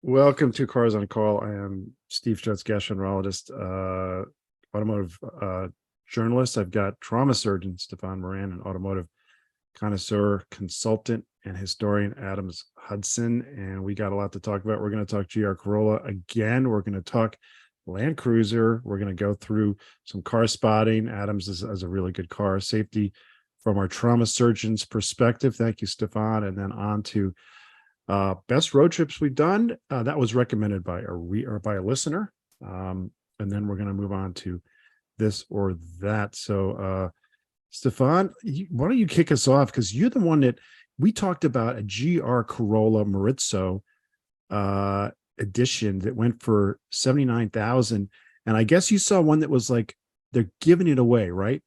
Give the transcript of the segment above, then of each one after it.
Welcome to Cars on Call. I am Steve Judge, gastroenterologist, automotive journalist. I've got trauma surgeon Stefan Moran and automotive connoisseur, consultant, and historian Adams Hudson. And we got a lot to talk about. We're going to talk GR Corolla again. We're going to talk Land Cruiser. We're going to go through some car spotting. Adams is a really good car safety from our trauma surgeon's perspective. Thank you, Stefan. And then on to best road trips we've done. That was recommended by a listener. And then we're going to move on to this or that. So, Stefan, why don't you kick us off? Because you're the one that we talked about a GR Corolla Maurizio edition that went for $79,000. And I guess you saw one that was like, they're giving it away, right?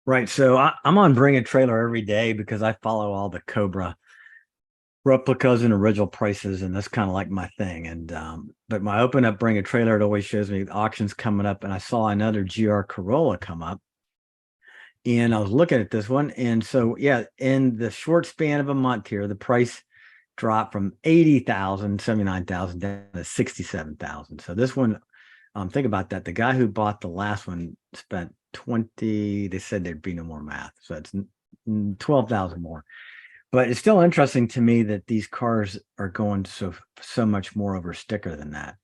Right. So I'm on Bring a Trailer every day because I follow all the Cobra replicas and original prices, and that's kind of like my thing. And but when I open up Bring a Trailer, it always shows me the auctions coming up, and I saw another GR Corolla come up, and I was looking at this one, and so yeah, in the short span of a month here, the price dropped from 80,000, 79,000 down to 67,000. So this one, think about that. The guy who bought the last one spent 20. They said there'd be no more math, so it's 12,000 more. But it's still interesting to me that these cars are going so much more over sticker than that.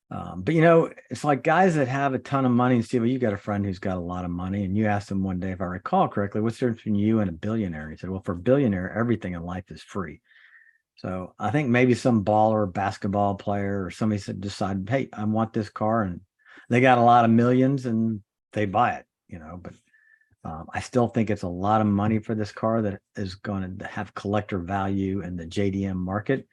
But you know, it's like guys that have a ton of money. And Steve, you got a friend who's got a lot of money, and you asked him one day, if I recall correctly, what's the difference between you and a billionaire? He said, well, for a billionaire, everything in life is free. So I think maybe some baller basketball player or somebody decided, hey, I want this car, and they got a lot of millions and they buy it, you know. But I still think it's a lot of money for this car that is going to have collector value in the JDM market,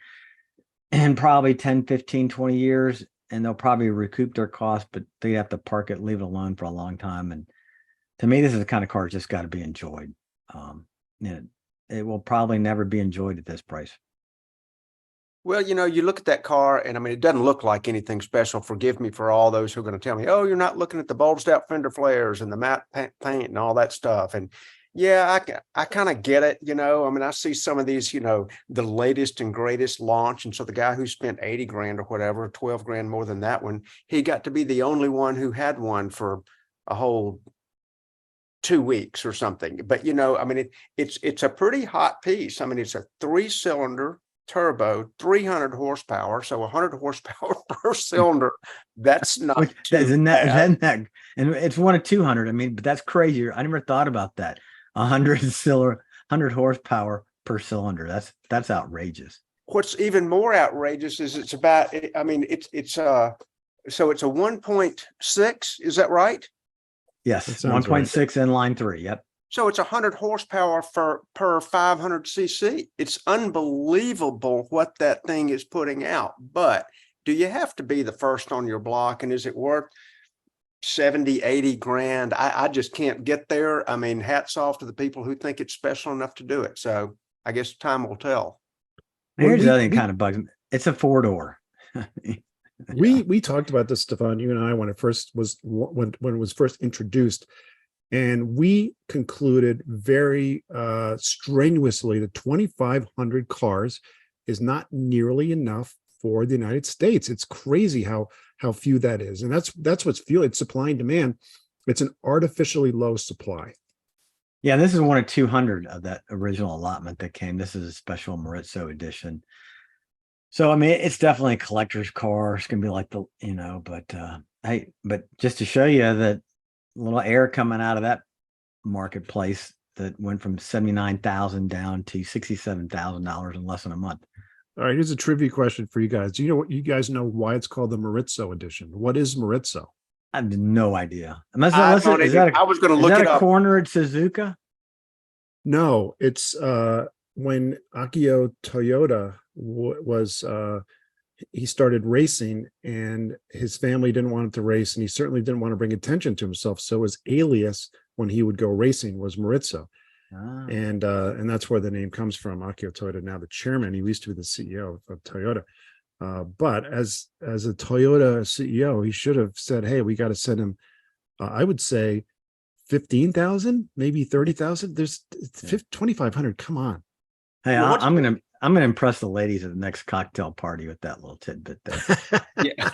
and probably 10, 15, 20 years, and they'll probably recoup their cost, but they have to park it, leave it alone for a long time. And to me, this is the kind of car that's just got to be enjoyed. And it will probably never be enjoyed at this price. Well, you know, you look at that car, and I mean, it doesn't look like anything special. Forgive me for all those who are going to tell me, oh, you're not looking at the bulged out fender flares and the matte paint and all that stuff. And yeah, I kind of get it. You know, I mean, I see some of these, you know, the latest and greatest launch. And so the guy who spent 80 grand or whatever, 12 grand more than that one, he got to be the only one who had one for a whole 2 weeks or something. But, you know, I mean, it's a pretty hot piece. I mean, it's a 3-cylinder turbo, 300 horsepower, so 100 horsepower per cylinder. That's not isn't that, and it's one of 200. I mean, but that's crazy. I never thought about that. 100 horsepower per cylinder. That's outrageous. What's even more outrageous is it's about, I mean, so it's a 1.6, is that right? Yes, 1.6 right. Inline 3. Yep. So it's 100 horsepower per 500 cc. It's unbelievable what that thing is putting out. But do you have to be the first on your block? And is it worth 70, 80 grand? I just can't get there. I mean, hats off to the people who think it's special enough to do it. So I guess time will tell. Here's the other thing kind of bugs me. It's a 4-door. We talked about this, Stefan, you and I, when it was first introduced. And we concluded very strenuously that 2,500 cars is not nearly enough for the United States. It's crazy how few that is. And that's what's fueling. It's supply and demand. It's an artificially low supply. Yeah, this is one of 200 of that original allotment that came. This is a special Maurizio edition. So, I mean, it's definitely a collector's car. It's going to be like the, you know, but hey, but just to show you that little air coming out of that marketplace that went from 79,000 down to $67,000 in less than a month. All right, here's a trivia question for you guys. Do you know what you guys know why it's called the Maurizio edition? What is Maurizio? I have no idea. I was going to look it up. Corner at Suzuka? No, it's when Akio Toyoda was he started racing, and his family didn't want him to race, and he certainly didn't want to bring attention to himself. So his alias when he would go racing was Maurizio. And that's where the name comes from. Akio Toyoda, now the chairman, he used to be the CEO of Toyota. But as a Toyota CEO, he should have said, hey, we got to send him, I would say 15,000, maybe 30,000. There's 2,500. Come on. Hey, I'm I'm gonna impress the ladies at the next cocktail party with that little tidbit there. Yeah.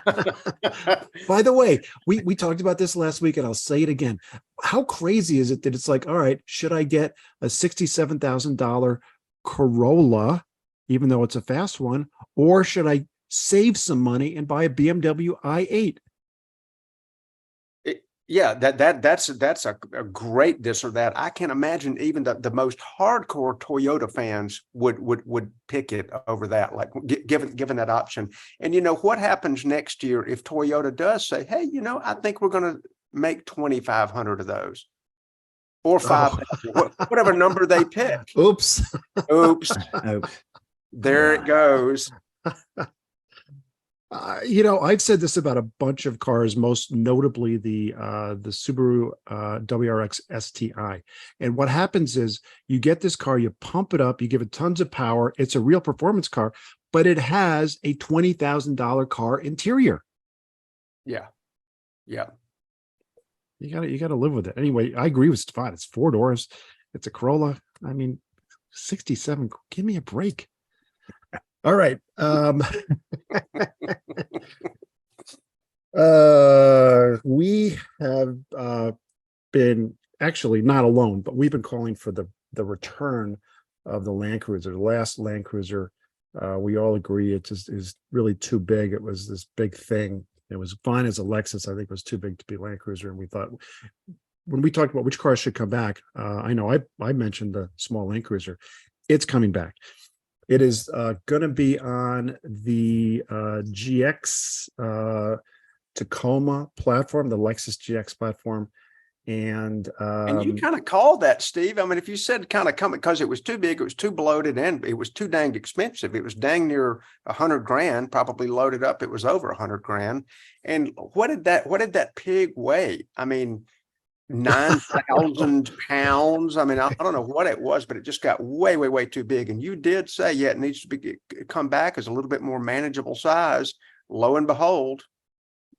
By the way, we talked about this last week, and I'll say it again. How crazy is it that it's like, all right, should I get a $67,000 Corolla, even though it's a fast one, or should I save some money and buy a BMW i8? Yeah, that's a great this or that. I can imagine even the most hardcore Toyota fans would pick it over that, like given that option. And you know what happens next year if Toyota does say, hey, you know, I think we're going to make 2,500 of those, or 5,000, whatever number they pick. Oops. Oops, Oops. there Yeah. it goes. You know, I've said this about a bunch of cars, most notably the Subaru WRX STI. And what happens is you get this car, you pump it up, you give it tons of power. It's a real performance car, but it has a $20,000 car interior. Yeah, yeah. You gotta live with it. Anyway, I agree with Stefan. It's 4 doors. It's a Corolla. I mean, 67. Give me a break. All right. We have been actually not alone, but we've been calling for the return of the Land Cruiser. The last Land Cruiser, we all agree it just is really too big. It was this big thing. It was fine as a Lexus. I think it was too big to be Land Cruiser. And we thought, when we talked about which cars should come back, I know I mentioned the small Land Cruiser. It's coming back. It is going to be on the GX Tacoma platform, the Lexus GX platform. And you kind of called that, Steve. I mean, if you said kind of coming because it was too big, it was too bloated, and it was too dang expensive. It was dang near $100,000, probably loaded up. It was over $100,000. And what did that pig weigh? I mean, 9,000 pounds. I mean, I don't know what it was, but it just got way, way, way too big. And you did say, yeah, it needs to come back as a little bit more manageable size. Lo and behold,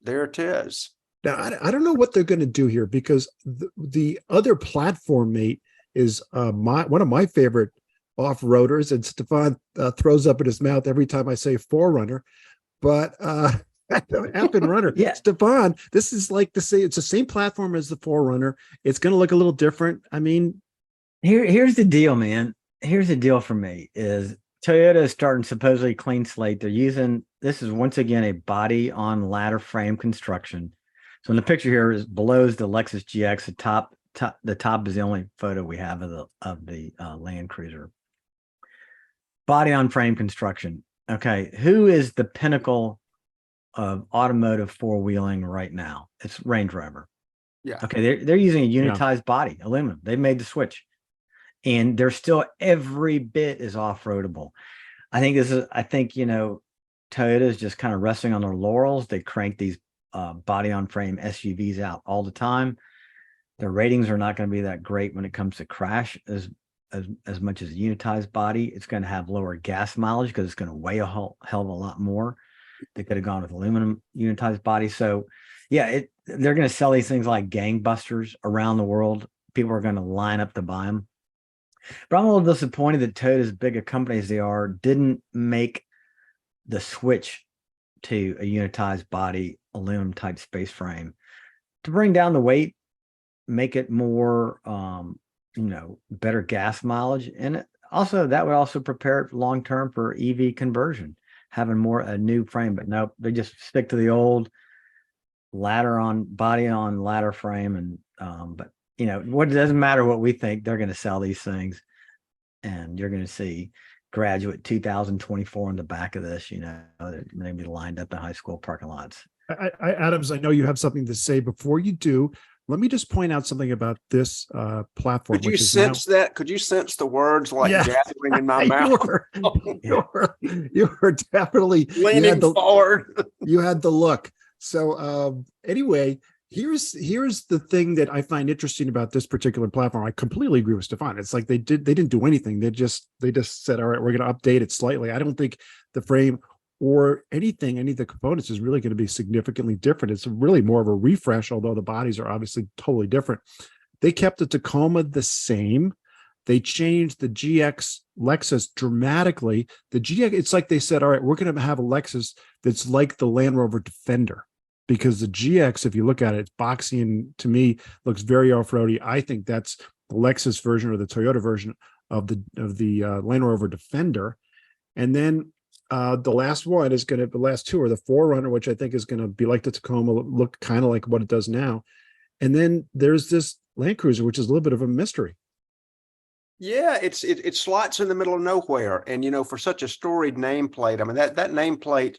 there it is. now I don't know what they're going to do here, because the other platform mate is one of my favorite off-roaders, and Stefan throws up in his mouth every time I say Forerunner, but app and runner. Yeah. Stefan, this is like to say it's the same platform as the Forerunner. It's going to look a little different. I mean, Here's the deal, man. Here's the deal for me is Toyota is starting supposedly clean slate. They're using, this is once again a body on ladder frame construction. So in the picture here is below is the Lexus GX. The top is the only photo we have of the Land Cruiser. Body on frame construction. Okay, who is the pinnacle of automotive four-wheeling right now? It's Range Rover. Yeah. Okay, they're using a unitized body, aluminum. They've made the switch, and they're still every bit as off-roadable. I think you know, Toyota is just kind of resting on their laurels. They crank these body on frame SUVs out all the time. Their ratings are not going to be that great when it comes to crash as much as a unitized body. It's going to have lower gas mileage because it's going to weigh a hell of a lot more. They could have gone with aluminum unitized body. So yeah, they're going to sell these things like gangbusters around the world. People are going to line up to buy them. But I'm a little disappointed that Toyota, as big a company as they are, didn't make the switch to a unitized body aluminum type space frame to bring down the weight, make it more better gas mileage, and also that would also prepare it long term for EV conversion, having a new frame. But nope, they just stick to the old body on ladder frame. And but you know what, it doesn't matter what we think, they're going to sell these things, and you're going to see graduate 2024 on the back of this. You know, they're going to be lined up in high school parking lots. Adams, I know you have something to say. Before you do, let me just point out something about this platform. Could you sense that? Could you sense the words like gathering in my mouth? You were definitely leaning forward. You had the look. So anyway, here's the thing that I find interesting about this particular platform. I completely agree with Stefan. It's like they didn't do anything. They just said, all right, we're going to update it slightly. I don't think the frame or any of the components is really going to be significantly different. It's really more of a refresh, although the bodies are obviously totally different. They kept the Tacoma the same. They changed the GX Lexus dramatically. The GX, it's like they said, all right, we're going to have a Lexus that's like the Land Rover Defender, because the GX, if you look at it, it's boxy and to me looks very off-roady. I think that's the Lexus version or the Toyota version of the Land Rover Defender. And then the last one is going to, the last two are the 4Runner, which I think is going to be like the Tacoma, look kind of like what it does now. And then there's this Land Cruiser, which is a little bit of a mystery. Yeah, it slots in the middle of nowhere. And, you know, for such a storied nameplate, I mean, that nameplate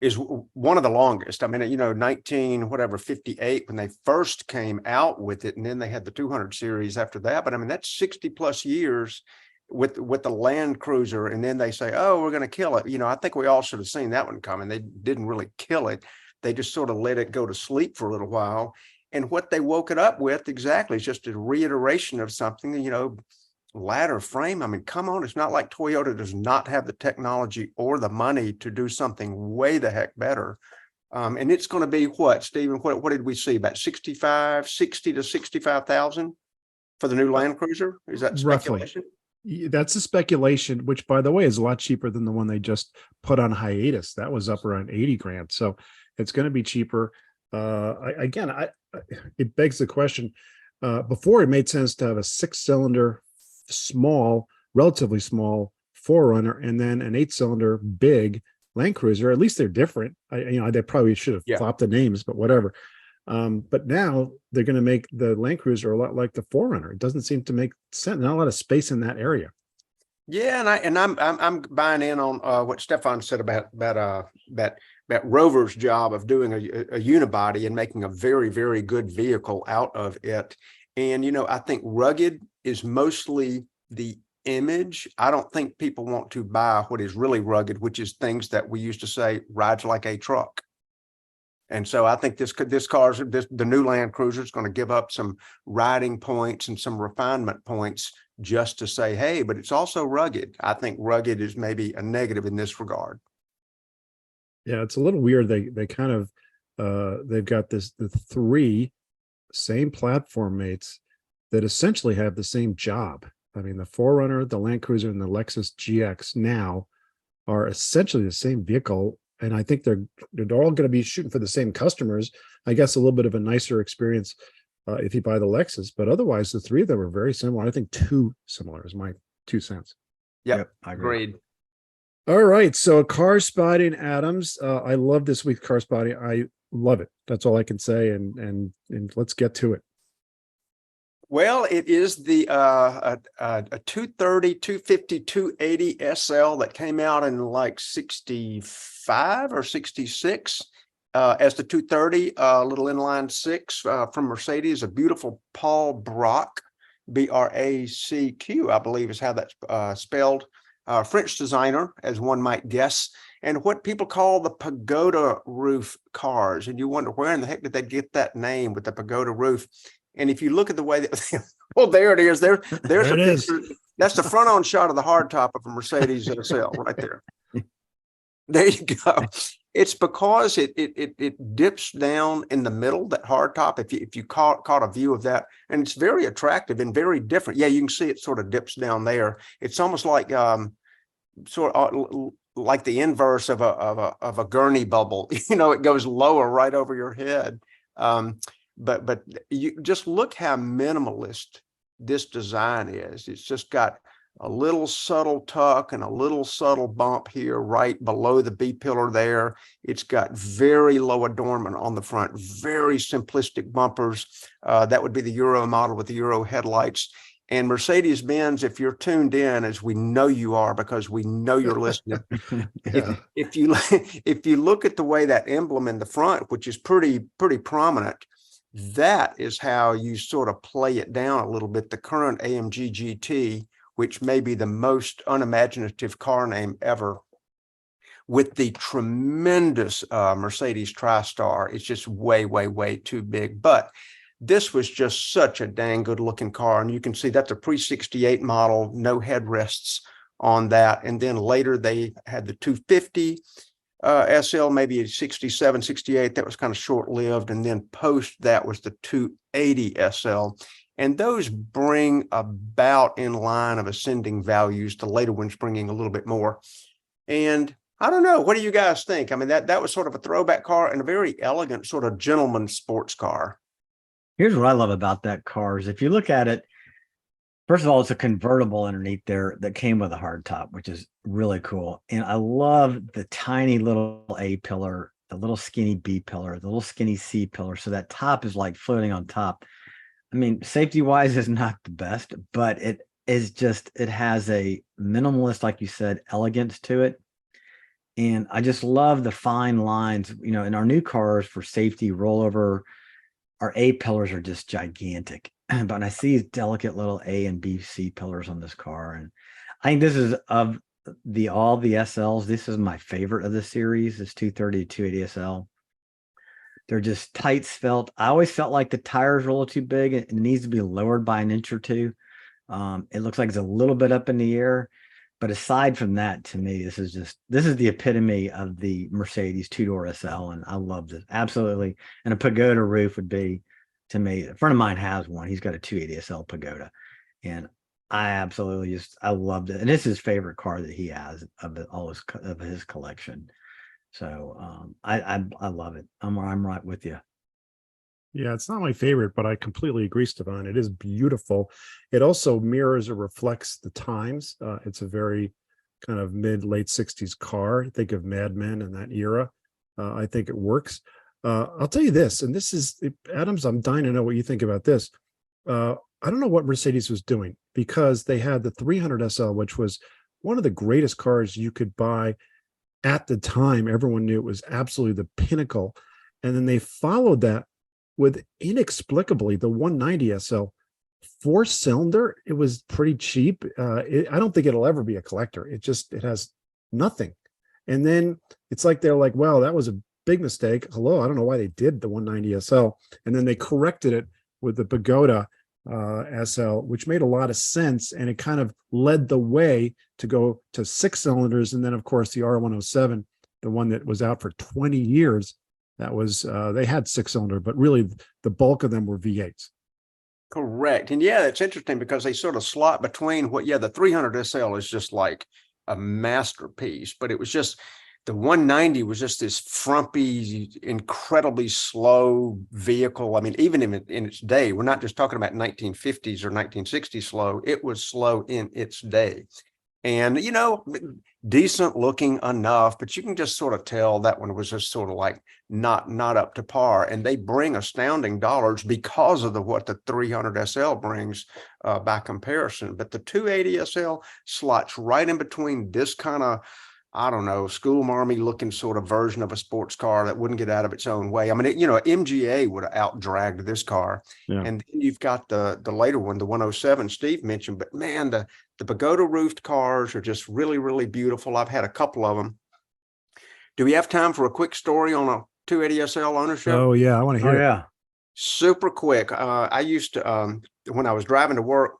is one of the longest. I mean, you know, 58 when they first came out with it, and then they had the 200 series after that. But I mean, that's 60 plus years with the Land Cruiser. And then they say, oh, we're going to kill it. You know, I think we all should have seen that one coming. They didn't really kill it. They just sort of let it go to sleep for a little while. And what they woke it up with exactly is just a reiteration of something, you know, ladder frame. I mean, come on, it's not like Toyota does not have the technology or the money to do something way the heck better. And it's going to be what, Stephen, what did we see? About 60 to 65,000 for the new Land Cruiser? Is that speculation? Roughly. That's a speculation, which by the way is a lot cheaper than the one they just put on hiatus. That was up around 80 grand. So it's going to be cheaper. It begs the question, before it made sense to have a 6-cylinder small, relatively small 4Runner and then an 8-cylinder big Land Cruiser. At least they're different. They probably should have flopped the names, but whatever. But now they're going to make the Land Cruiser a lot like the 4Runner. It doesn't seem to make sense. Not a lot of space in that area. Yeah, and I'm buying in on what Stefan said about Rover's job of doing a unibody and making a very, very good vehicle out of it. And, you know, I think rugged is mostly the image. I don't think people want to buy what is really rugged, which is things that we used to say rides like a truck. And so I think the new Land Cruiser is going to give up some riding points and some refinement points just to say, hey, but it's also rugged. I think rugged is maybe a negative in this regard. Yeah, it's a little weird. They kind of they've got the three same platform mates that essentially have the same job. I mean, the 4Runner, the Land Cruiser, and the Lexus GX now are essentially the same vehicle. And I think they're all going to be shooting for the same customers. I guess a little bit of a nicer experience if you buy the Lexus, but otherwise the three of them are very similar. I think too similar is my 2 cents. Yep, I agreed. All right, so Car Spotting Adams. I love this week's Car Spotting. I love it. That's all I can say. And let's get to it. Well, it is the a 230, 250, 280 SL that came out in like 65 or 66 as the 230, little inline six from Mercedes, a beautiful Paul Bracq, BRACQ, I believe is how that's spelled. French designer, as one might guess, and what people call the pagoda roof cars. And you wonder, where in the heck did they get that name with the pagoda roof? And if you look at the way that, well, there it is. There's a picture. That's the front on shot of the hardtop of a Mercedes SL right there. There you go. It's because it dips down in the middle, that hardtop. If you caught a view of that, and it's very attractive and very different. Yeah, you can see it sort of dips down there. It's almost like like the inverse of a gurney bubble. You know, it goes lower right over your head. But you just look how minimalist this design is. It's just got a little subtle tuck and a little subtle bump here right below the B pillar there. It's got very low adornment on the front, very simplistic bumpers. That would be the Euro model with the Euro headlights. And Mercedes-Benz, if you're tuned in, as we know you are, because we know you're listening, if you look at the way that emblem in the front, which is pretty prominent, that is how you sort of play it down a little bit. The current AMG GT, which may be the most unimaginative car name ever, with the tremendous Mercedes TriStar, it's just way too big. But this was just such a dang good looking car. And you can see that's a pre-68 model, no headrests on that. And then later they had the 250 SL, maybe 67, 68. That was kind of short lived. And then post that was the 280 SL. And those bring about in line of ascending values, the later ones bringing a little bit more. And I don't know, what do you guys think? I mean, that was sort of a throwback car and a very elegant sort of gentleman sports car. Here's what I love about that car is if you look at it, first of all, it's a convertible underneath there that came with a hard top, which is really cool. And I love the tiny little A pillar, the little skinny B pillar, the little skinny C pillar. So that top is like floating on top. I mean, safety wise is not the best, but it is just, it has a minimalist, like you said, elegance to it. And I just love the fine lines, you know, in our new cars for safety rollover, our A pillars are just gigantic. But when I see these delicate little A and B, C pillars on this car, and I think this is of all the SLs, this is my favorite of the series, this 230 to 280 SL. They're just tight felt. I always felt like the tires were a little too big. It needs to be lowered by an inch or two. It looks like it's a little bit up in the air. But aside from that, to me, this is the epitome of the Mercedes two-door SL. And I love this. Absolutely. And a Pagoda roof would be, to me, a friend of mine has one. He's got a 280 SL Pagoda. And I absolutely I loved it. And it's his favorite car that he has of his collection. So I love it. I'm right with you. Yeah, it's not my favorite, but I completely agree, Stefan. It is beautiful. It also mirrors or reflects the times. It's a very kind of late 60s car. Think of Mad Men in that era. I think it works. I'll tell you this, and this is, Adams, I'm dying to know what you think about this. I don't know what Mercedes was doing, because they had the 300 SL, which was one of the greatest cars you could buy at the time. Everyone knew it was absolutely the pinnacle. And then they followed that with inexplicably the 190 SL 4-cylinder. It was pretty cheap. I don't think it'll ever be a collector. It has nothing. And then it's like, they're like, well, that was a big mistake. Hello, I don't know why they did the 190 SL. And then they corrected it with the Pagoda SL, which made a lot of sense. And it kind of led the way to go to 6 cylinders. And then, of course, the R107, the one that was out for 20 years, that was, they had 6-cylinder, but really the bulk of them were V8s. Correct. And yeah, it's interesting because they sort of slot between the 300 SL is just like a masterpiece, but it was just, the 190 was just this frumpy, incredibly slow vehicle. I mean, even in its day, we're not just talking about 1950s or 1960s slow. It was slow in its day. And, you know, decent looking enough, but you can just sort of tell that one was just sort of like not up to par. And they bring astounding dollars because of what the 300 SL brings by comparison. But the 280 SL slots right in between this kind of, I don't know, school marmy looking sort of version of a sports car that wouldn't get out of its own way. I mean, MGA would have outdragged this car. Yeah. And then you've got the later one, the 107 Steve mentioned, but man, the Pagoda roofed cars are just really, really beautiful. I've had a couple of them. Do we have time for a quick story on a 280 SL ownership? Oh yeah, I want to hear it. Yeah. Super quick. I used to, when I was driving to work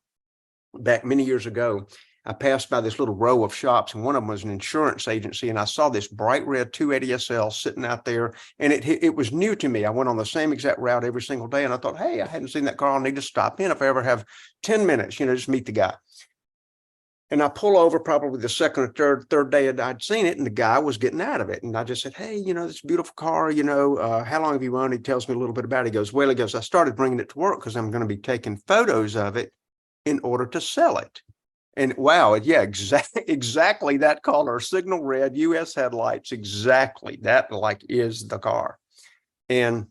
back many years ago, I passed by this little row of shops, and one of them was an insurance agency, and I saw this bright red 280 SL sitting out there, and it was new to me. I went on the same exact route every single day, and I thought, hey, I hadn't seen that car. I'll need to stop in if I ever have 10 minutes, just meet the guy. And I pull over probably the second or third day I'd seen it, and the guy was getting out of it. And I just said, hey, this beautiful car, how long have you owned it? He tells me a little bit about it. He goes, I started bringing it to work because I'm going to be taking photos of it in order to sell it. And wow, yeah, exactly that color, signal red, US headlights, exactly that is the car. And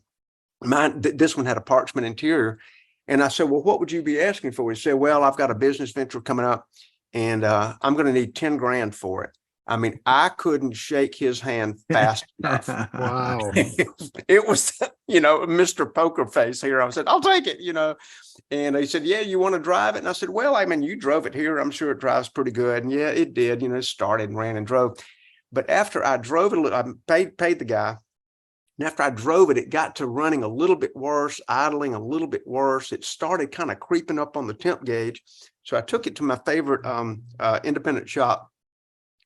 this one had a parchment interior. And I said, well, what would you be asking for? He said, well, I've got a business venture coming up, and I'm going to need 10 grand for it. I mean, I couldn't shake his hand fast enough. Wow. It was, Mr. Poker Face here. I said, I'll take it, And he said, yeah, you want to drive it? And I said, well, I mean, you drove it here. I'm sure it drives pretty good. And yeah, it did. It started and ran and drove. But after I drove it, I paid the guy. And after I drove it, it got to running a little bit worse, idling a little bit worse. It started kind of creeping up on the temp gauge. So I took it to my favorite independent shop.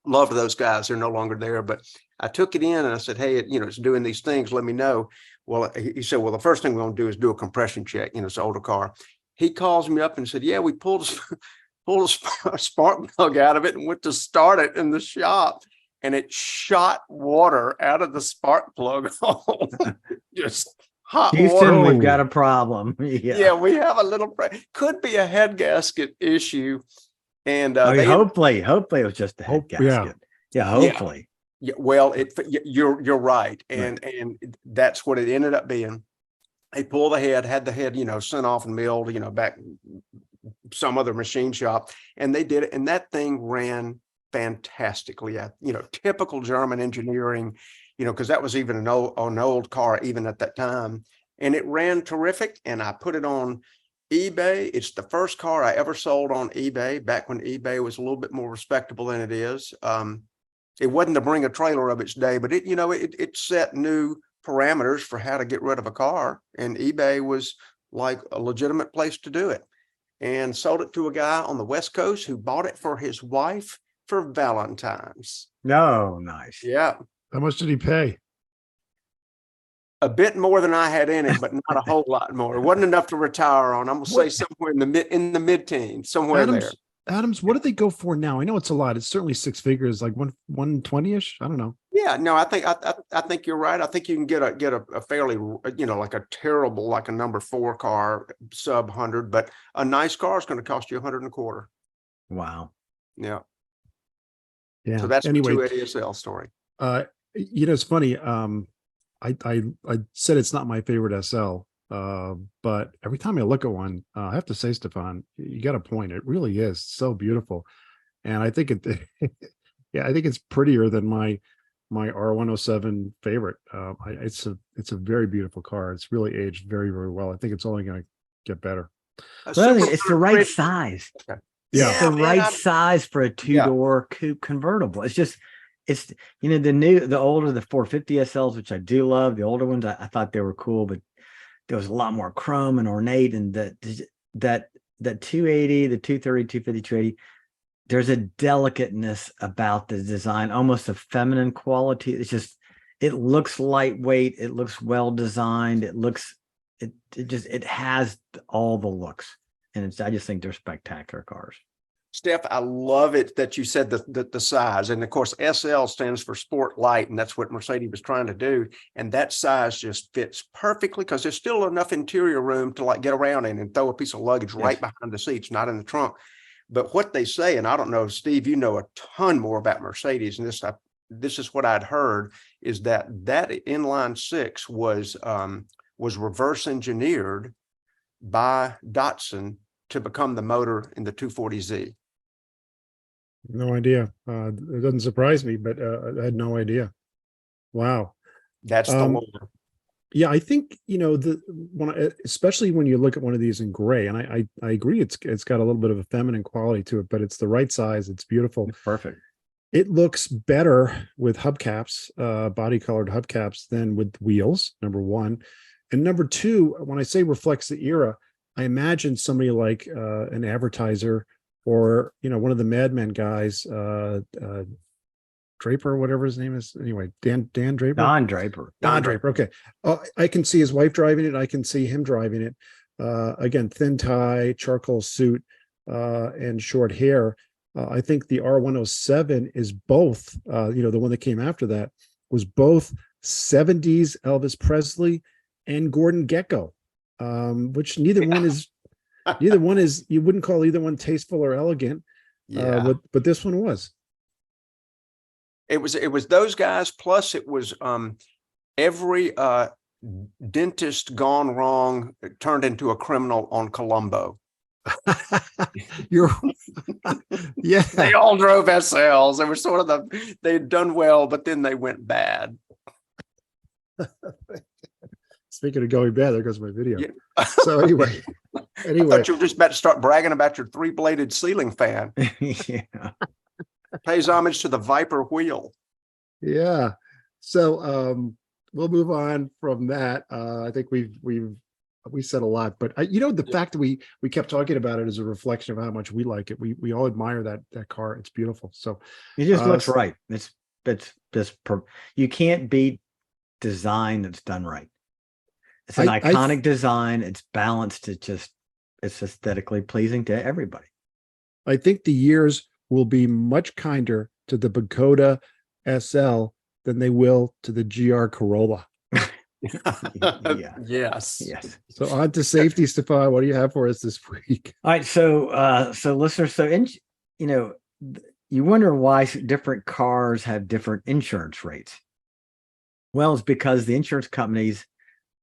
Loved those guys. They're no longer there, but I took it in and I said, hey, it's doing these things. Let me know. Well, he said, well, the first thing we're going to do is do a compression check. It's an older car. he calls me up and said, yeah, we pulled pulled a spark plug out of it and went to start it in the shop, and it shot water out of the spark plug hole. Just hot Houston, water. we've got a problem. Yeah, we have a little, could be a head gasket issue. And I mean, they, hopefully it was just a head Hope- yeah. gasket. Yeah, hopefully. yeah, well, you're right. And that's what it ended up being. They pulled the head, had the head, sent off and milled, back some other machine shop, and they did it. And that thing ran fantastically. Typical German engineering, because that was even an old car, even at that time. And it ran terrific. And I put it on eBay. It's the first car I ever sold on eBay, back when eBay was a little bit more respectable than it is. It wasn't to bring a trailer of its day, but it set new parameters for how to get rid of a car. And eBay was like a legitimate place to do it. And sold it to a guy on the West Coast who bought it for his wife for Valentine's. No, nice. Yeah. How much did he pay? A bit more than I had in it, but not a whole lot more. It wasn't enough to retire on. I'm gonna say somewhere in the mid-teens, somewhere there. Adams, what do they go for now? I know it's a lot. It's certainly six figures, like 120-ish. I don't know. Yeah, no, I think you're right. I think you can get a fairly, like a terrible, like a number 4 car, sub 100, but a nice car is going to cost you 125. Wow. Yeah. Yeah. So that's anyway, the 280 SL story. It's funny. I said it's not my favorite SL, but every time I look at one, I have to say, Stefan, you got a point. It really is so beautiful, and I think I think it's prettier than my R107 favorite. It's a very beautiful car. It's really aged very, very well. I think it's only going to get better. Well, it's the right size. Okay. Yeah. It's the right size for a 2-door coupe convertible. It's just, the older, the 450 SLs, which I do love, the older ones, I thought they were cool, but there was a lot more chrome and ornate, and that 280, the 230, 250, 280, there's a delicateness about the design, almost a feminine quality. It's just, it looks lightweight. It looks well designed. It has all the looks. And I just think they're spectacular cars. Steph, I love it that you said the size. And of course, SL stands for Sport Light, and that's what Mercedes was trying to do. And that size just fits perfectly because there's still enough interior room to like get around in and throw a piece of luggage right behind the seats, not in the trunk. But what they say, and I don't know, Steve, you know a ton more about Mercedes, and this is what I'd heard, is that inline 6 was reverse engineered by Datsun to become the motor in the 240Z. No idea. It doesn't surprise me, but I had no idea. Wow. That's the one. Yeah, I think especially when you look at one of these in gray, and I agree, it's got a little bit of a feminine quality to it, but it's the right size. It's beautiful. It's perfect. It looks better with hubcaps, body colored hubcaps, than with wheels. Number one, and number two, when I say reflects the era, I imagine somebody like an advertiser or one of the Mad Men guys, Draper, whatever his name is. Anyway, Dan Draper. Don Draper. Don Draper. Okay. I can see his wife driving it. I can see him driving it. Again, thin tie, charcoal suit, and short hair. I think the R107 is both, the one that came after that was both 70s Elvis Presley and Gordon Gekko, which neither one is, you wouldn't call either one tasteful or elegant. Yeah. But this one was. It was those guys, plus it was every dentist gone wrong turned into a criminal on Columbo. Yeah. They all drove SLs. They were sort of they'd done well, but then they went bad. Speaking of going bad, there goes my video. Yeah. So anyway, I thought you were just about to start bragging about your 3-bladed ceiling fan. Yeah. Pays homage to the Viper wheel. Yeah. So we'll move on from that. I think we said a lot, but the fact that we kept talking about it is a reflection of how much we like it. We all admire that car. It's beautiful. So It just looks right. It's just you can't beat design that's done right. It's an iconic design. It's balanced. It's just it's aesthetically pleasing to everybody. I think the years will be much kinder to the Pagoda SL than they will to the GR Corolla. Yeah. Yes. Yes. So on to safety, Stefan. What do you have for us this week? All right. So listeners, you know, you wonder why different cars have different insurance rates. Well, it's because the insurance companies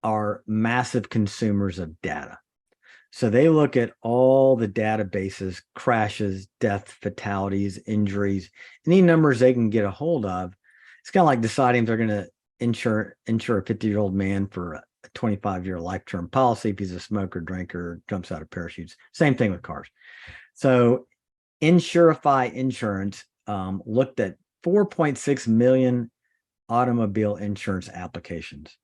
are massive consumers of data. So they look at all the databases, crashes, death, fatalities, injuries, any numbers they can get a hold of. It's kind of like deciding if they're going to insure a 50-year-old man for a 25-year life term policy if he's a smoker, drinker, jumps out of parachutes. Same thing with cars. So Insurify Insurance looked at 4.6 million automobile insurance applications.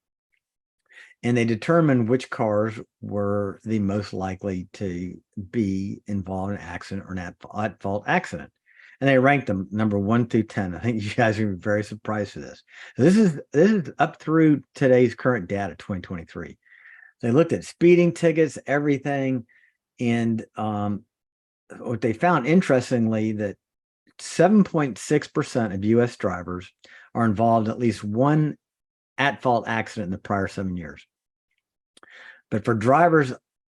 And they determined which cars were the most likely to be involved in an accident or an at-fault accident. And they ranked them number 1 through 10. I think you guys are very surprised for this. So this is up through today's current data, 2023. They looked at speeding tickets, everything. And what they found, interestingly, that 7.6% of US drivers are involved in at least one at-fault accident in the prior 7 years. But for drivers of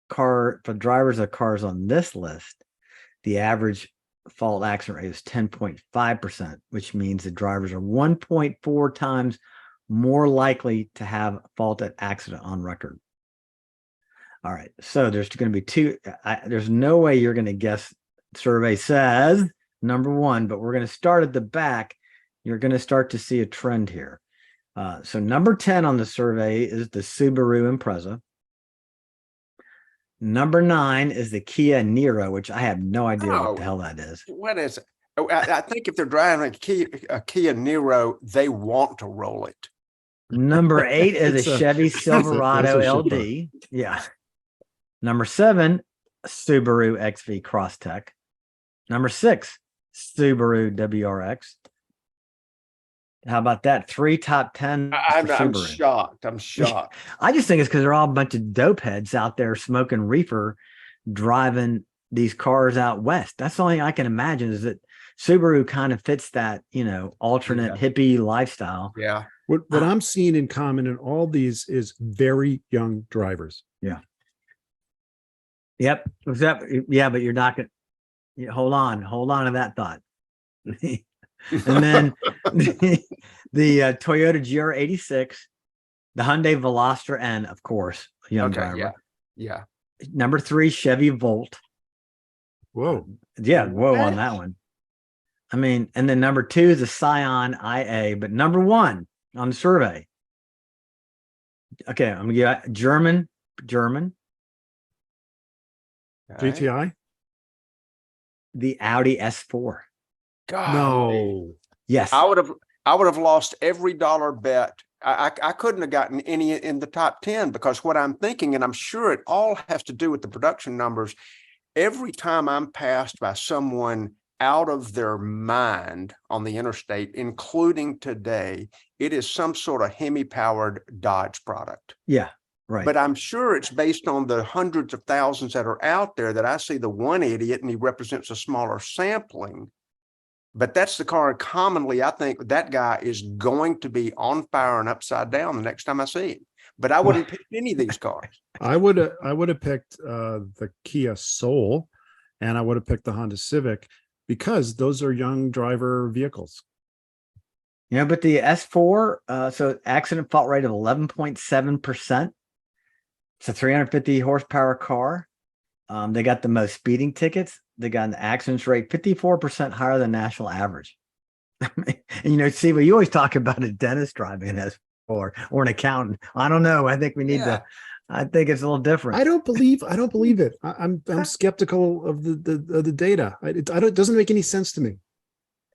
cars on this list, the average fault accident rate is 10.5%, which means the drivers are 1.4 times more likely to have a fault at accident on record. All right, so there's going to be there's no way you're going to guess. Survey says number 1, but we're going to start at the back. You're going to start to see a trend here. So number 10 on the survey is the Subaru Impreza. Number 9 is the Kia Niro, which I have no idea what the hell that is. What is it? Oh, I think if they're driving a Kia Niro, they want to roll it. Number 8 is It's a a- Chevy Silverado it's a LD. Yeah. Number 7, Subaru XV Crosstech. Number 6, Subaru WRX. How about that? 3 top 10 for I'm Subaru. shocked. I'm shocked. I just think it's because they're all a bunch of dope heads out there smoking reefer, driving these cars out west. That's the only thing I can imagine, is that Subaru kind of fits that, alternate hippie lifestyle. Yeah. What I'm seeing in common in all these is very young drivers. Yeah. Yep. Yeah, but you're not going to hold on to that thought. And then the Toyota GR86, the Hyundai Veloster N, of course, a young driver. Yeah. Number 3, Chevy Volt. Whoa. Yeah, whoa on that one. I mean, and then number 2 is the Scion IA, but number 1 on the survey. Okay, I'm gonna get German. Okay. GTI? The Audi S4. God. No. Yes. I would have lost every dollar bet. I couldn't have gotten any in the top 10, because what I'm thinking, and I'm sure it all has to do with the production numbers, every time I'm passed by someone out of their mind on the interstate, including today, it is some sort of Hemi-powered Dodge product. Yeah, right. But I'm sure it's based on the hundreds of thousands that are out there that I see the one idiot, and he represents a smaller sampling. But that's the car. Commonly, I think that guy is going to be on fire and upside down the next time I see him. But I wouldn't pick any of these cars. I would have picked the Kia Soul, and I would have picked the Honda Civic, because those are young driver vehicles. Yeah, but the S4, so accident fault rate of 11.7%. It's a 350 horsepower car. They got the most speeding tickets. They got an accidents rate 54% higher than national average. And Steve, you always talk about a dentist driving an S4 or an accountant. I don't know. I think we need to. I think it's a little different. I don't believe it. I'm skeptical of the data. It doesn't make any sense to me.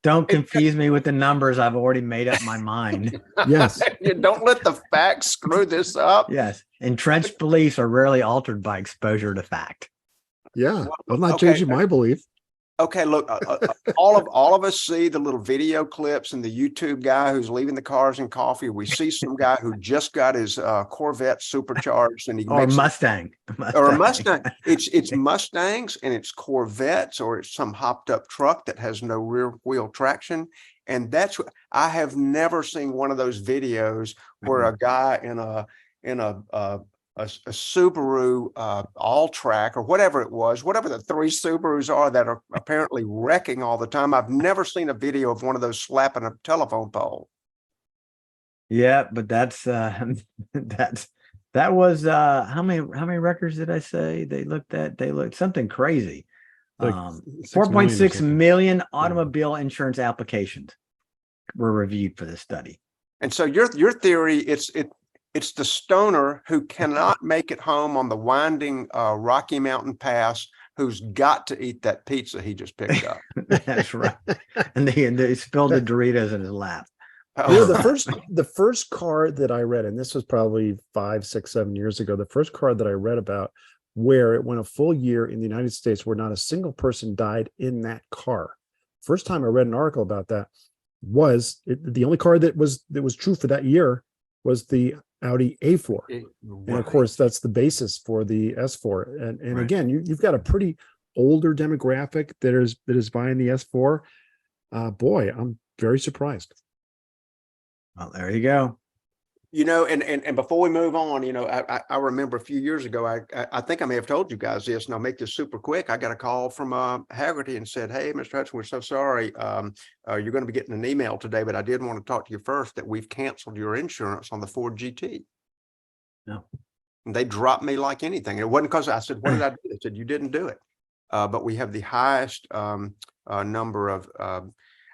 Don't confuse me with the numbers. I've already made up my mind. Yes. You don't let the facts screw this up. Yes. Entrenched beliefs are rarely altered by exposure to fact. Yeah. I'm not Okay. changing my belief. Okay, look, all of us see the little video clips and the YouTube guy who's leaving the cars and coffee. We see some guy who just got his Corvette supercharged and he Or makes Mustang. or a Mustang. It's Mustangs and it's Corvettes or it's some hopped up truck that has no rear wheel traction. And that's what I have never seen one of those videos where a guy in a Subaru all track or whatever it was, whatever the three Subarus are that are apparently wrecking all the time. I've never seen a video of one of those slapping a telephone pole. Yeah, but that's that was how many records did I say they looked at? They looked something crazy. Like 4.6 million. million automobile insurance applications were reviewed for this study. And so your theory, it's the stoner who cannot make it home on the winding Rocky Mountain Pass who's got to eat that pizza he just picked up. That's right. And they spilled the Doritos in his lap. You know, the first car that I read, and this was probably 5, 6, 7 years ago, the first car that I read about where it went a full year in the United States where not a single person died in that car. First time I read an article about that was the only car that was true for that year was the Audi A4. And of course, that's the basis for the S4. And Right. again, you've got a pretty older demographic that is buying the S4. Boy, I'm very surprised. Well, there you go. You know, and before we move on, you know, I remember a few years ago, I think I may have told you guys this, and I'll make this super quick. I got a call from Haggerty and said, "Hey, Mr. Hudson, we're so sorry. You're going to be getting an email today, but I did want to talk to you first that we've canceled your insurance on the Ford GT." No. And they dropped me like anything. It wasn't because I said, "What did I do?" They said, "You didn't do it." But we have the highest number of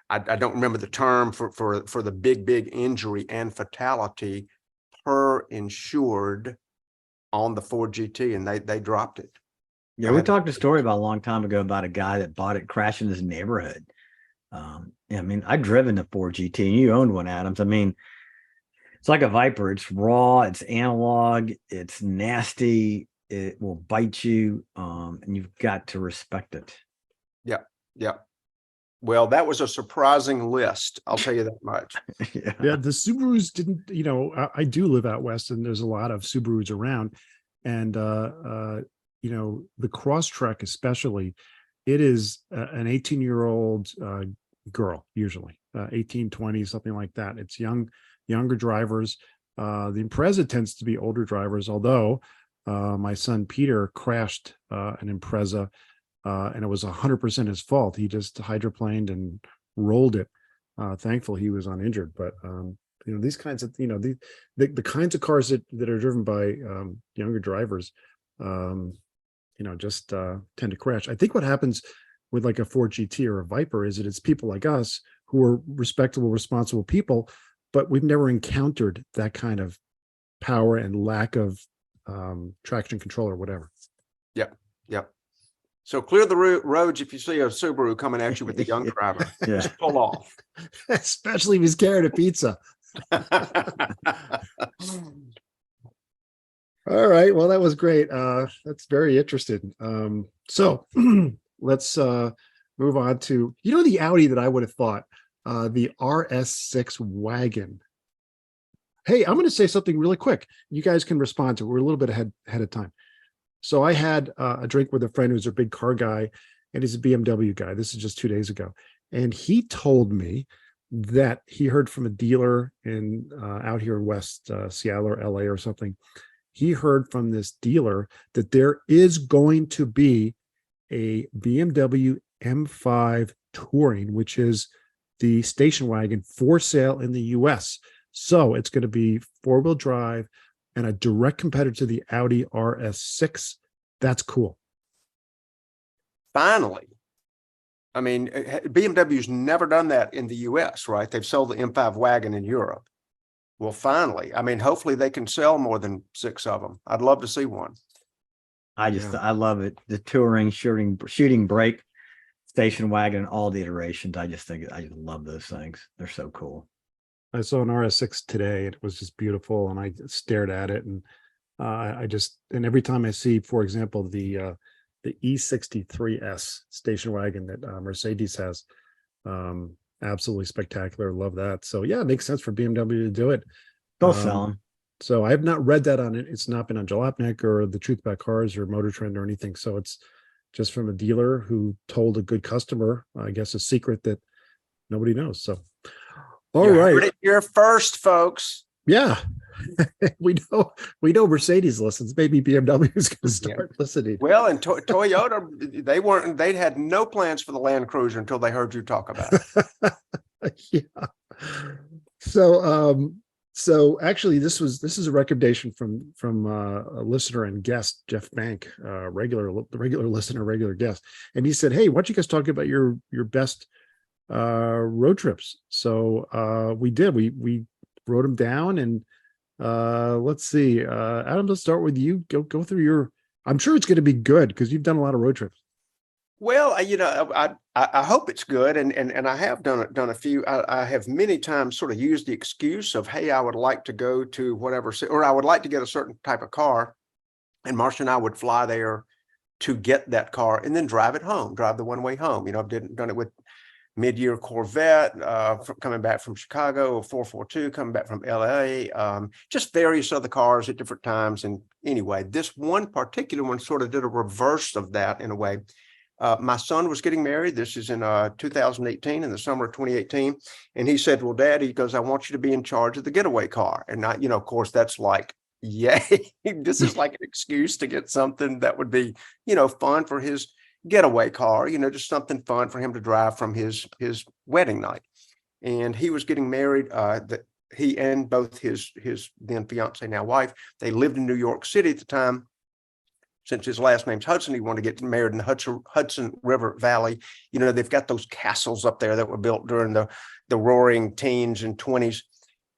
I don't remember the term for the big injury and fatality per insured on the Ford GT, and they dropped it. Yeah, we talked a story about a long time ago about a guy that bought it, crashed in his neighborhood. Yeah, I mean, I've driven the Ford GT, and you owned one, Adams. I mean, it's like a Viper. It's raw, it's analog, it's nasty, it will bite you, and you've got to respect it. Yeah. Well, that was a surprising list. I'll tell you that much. Yeah, the Subarus didn't, you know, I do live out west and there's a lot of Subarus around. And, you know, the Crosstrek especially, it is an 18-year-old girl, usually 18, 20, something like that. It's younger drivers. The Impreza tends to be older drivers, although my son Peter crashed an Impreza and it was 100% his fault. He just hydroplaned and rolled it. Thankful he was uninjured. But you know, these kinds of, you know, the kinds of cars that are driven by younger drivers, you know, just tend to crash. I think what happens with like a Ford GT or a Viper is that it's people like us who are respectable, responsible people, but we've never encountered that kind of power and lack of traction control or whatever. Yep. So clear the roads if you see a Subaru coming at you with the young driver. Yeah. Just pull off. Especially if he's carrying a pizza. All right. Well, that was great. That's very interesting. So let's move on to, you know, the Audi that I would have thought, the RS6 wagon. Hey, I'm going to say something really quick. You guys can respond to it. We're a little bit ahead of time. So I had a drink with a friend who's a big car guy, and he's a BMW guy. This is just 2 days ago. And he told me that he heard from a dealer in out here in West Seattle or LA or something. He heard from this dealer that there is going to be a BMW M5 Touring, which is the station wagon, for sale in the US. So it's going to be 4-wheel drive and a direct competitor to the Audi RS6. That's cool. Finally. I mean, BMW's never done that in the US, right? They've sold the M5 wagon in Europe. Well, finally, I mean, hopefully they can sell more than 6 of them. I'd love to see one. I love it. The touring, shooting brake, station wagon, all the iterations. I just love those things. They're so cool. I saw an RS6 today. It was just beautiful, and I stared at it, and and every time I see, for example, the the E63S station wagon that Mercedes has. Absolutely spectacular. Love that. So yeah, it makes sense for BMW to do it. They'll Um, sell them. So I have not read that on it. It's not been on Jalopnik or The Truth About Cars or Motor Trend or anything. So it's just from a dealer who told a good customer, I guess, a secret that nobody knows. So, all You right, heard it here first, folks. yeah, we know Mercedes listens. Maybe BMW is going to start listening. Well, and Toyota, they had no plans for the Land Cruiser until they heard you talk about it. Yeah. So actually this is a recommendation from a listener and guest, Jeff Bank, regular listener, regular guest. And he said, "Hey, why don't you guys talk about your best road trips?" So we did. We wrote them down, and let's see. Adam, let's start with you. Go through your, I'm sure it's going to be good because you've done a lot of road trips. Well, I hope it's good, and I have done a few. I have many times sort of used the excuse of, hey, I would like to go to whatever, or I would like to get a certain type of car, and Marcia and I would fly there to get that car and then drive it home, drive the one way home. I've done it with mid-year Corvette, coming back from Chicago, a 442 coming back from LA, just various other cars at different times. And anyway, this one particular one sort of did a reverse of that in a way. My son was getting married. This is in 2018, in the summer of 2018. And he said, well, Dad, he goes, I want you to be in charge of the getaway car. And I, of course, that's like, yay, this is like an excuse to get something that would be, fun for his getaway car, just something fun for him to drive from his wedding night. And he was getting married. He and both his then fiance, now wife, they lived in New York City at the time. Since his last name's Hudson, he wanted to get married in the Hudson River Valley. They've got those castles up there that were built during the roaring teens and 20s.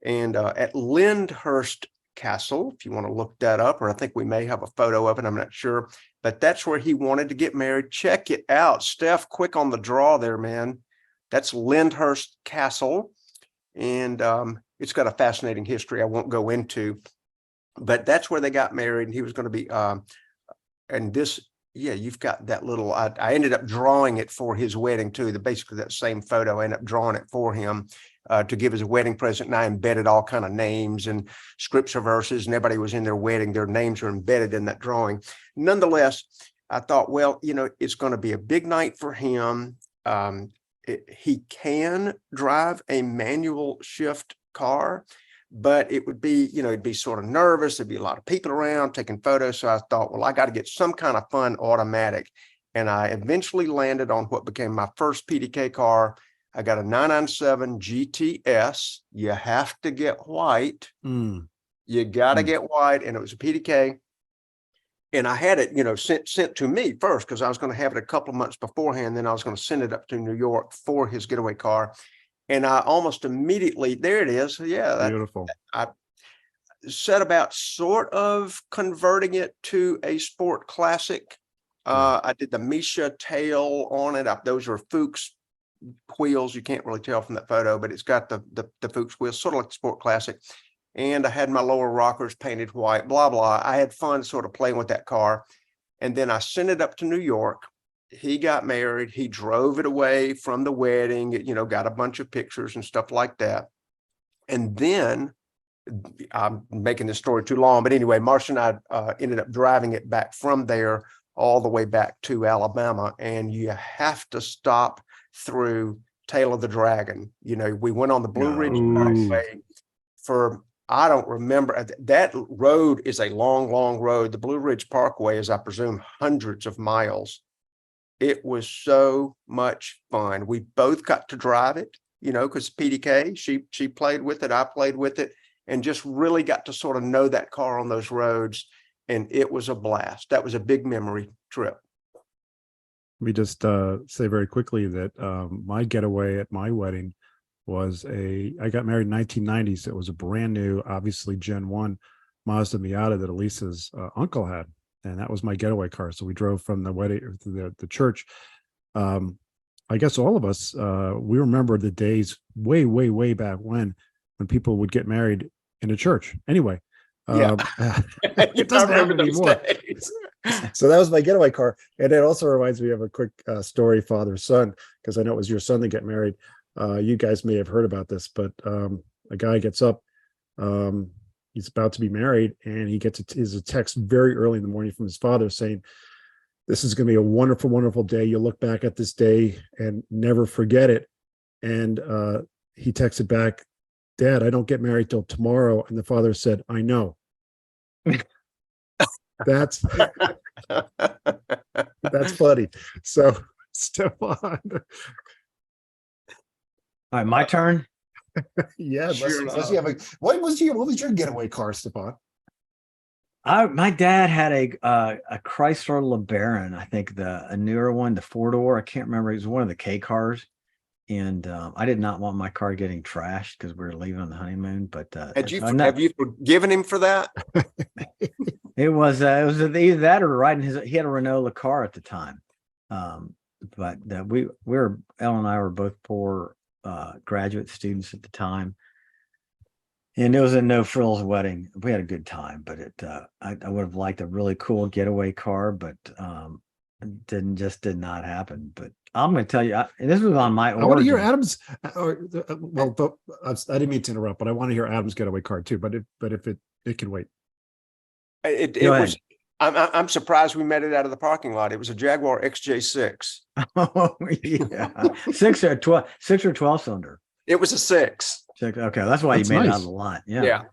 And at Lyndhurst Castle, if you want to look that up, or I think we may have a photo of it, I'm not sure. But that's where he wanted to get married. Check it out. Steph, quick on the draw there, man. That's Lyndhurst Castle. And it's got a fascinating history I won't go into. But that's where they got married. And he was going to be... and this, yeah, you've got that little, I ended up drawing it for his wedding too. Basically that same photo, I ended up drawing it for him to give as a wedding present. And I embedded all kind of names and scripture verses, and everybody was in their wedding. Their names are embedded in that drawing. Nonetheless, I thought, well, it's going to be a big night for him. He can drive a manual shift car, but it would be, it'd be sort of nervous. There'd be a lot of people around taking photos. So I thought, well, I got to get some kind of fun automatic. And I eventually landed on what became my first PDK car. I got a 997 GTS. You have to get white. You got to get white. And it was a PDK. And I had it, sent to me first, because I was going to have it a couple of months beforehand. Then I was going to send it up to New York for his getaway car. And I almost immediately, there it is. Yeah. Beautiful. I set about sort of converting it to a sport classic. I did the Misha tail on it. Those are Fuchs wheels. You can't really tell from that photo, but it's got the Fuchs wheels, sort of like the sport classic. And I had my lower rockers painted white, blah, blah. I had fun sort of playing with that car. And then I sent it up to New York. He got married. He drove it away from the wedding, got a bunch of pictures and stuff like that. And then I'm making this story too long, but anyway, Marcia and I ended up driving it back from there all the way back to Alabama. And you have to stop through Tail of the Dragon. We went on the Blue Ridge Parkway for, I don't remember, that road is a long, long road. The Blue Ridge Parkway is, I presume, hundreds of miles. It was so much fun. We both got to drive it, because PDK, she played with it, I played with it, and just really got to sort of know that car on those roads. And it was a blast. That was a big memory trip. Let me just say very quickly that my getaway at my wedding was I got married in 1990, so it was a brand new, obviously Gen 1 Mazda Miata that Elisa's uncle had. And that was my getaway car. So we drove from the wedding to the church. I guess all of us, we remember the days way, way, way back when people would get married in a church. Anyway, Yeah. it doesn't happen anymore. So that was my getaway car. And it also reminds me of a quick story, father son, because I know it was your son that got married. You guys may have heard about this, but a guy gets up, he's about to be married, and he gets a text very early in the morning from his father saying, "This is going to be a wonderful, wonderful day. You'll look back at this day and never forget it." And he texted back, "Dad, I don't get married till tomorrow." And the father said, "I know." That's funny. So, Stefan, All right, my turn. yeah, Sure unless you have what was your getaway car, Stefan? My dad had a Chrysler LeBaron, I think a newer one, the 4-door. I can't remember. It was one of the K cars. And I did not want my car getting trashed because we were leaving on the honeymoon. But Have you forgiven him for that? it was either that or riding he had a Renault car at the time. But Elle and I were both poor graduate students at the time. And it was a no frills wedding. We had a good time, but I would have liked a really cool getaway car, but it did not happen. But I'm going to tell you, this was on my origin. I want to hear Adam's. I didn't mean to interrupt, but I want to hear Adam's getaway car too. But if it can wait. It was. I'm surprised we made it out of the parking lot. It was a Jaguar XJ6. Oh yeah, 6 or 12 cylinder. It was a 6. Okay, that's why you made it out of the lot. Yeah.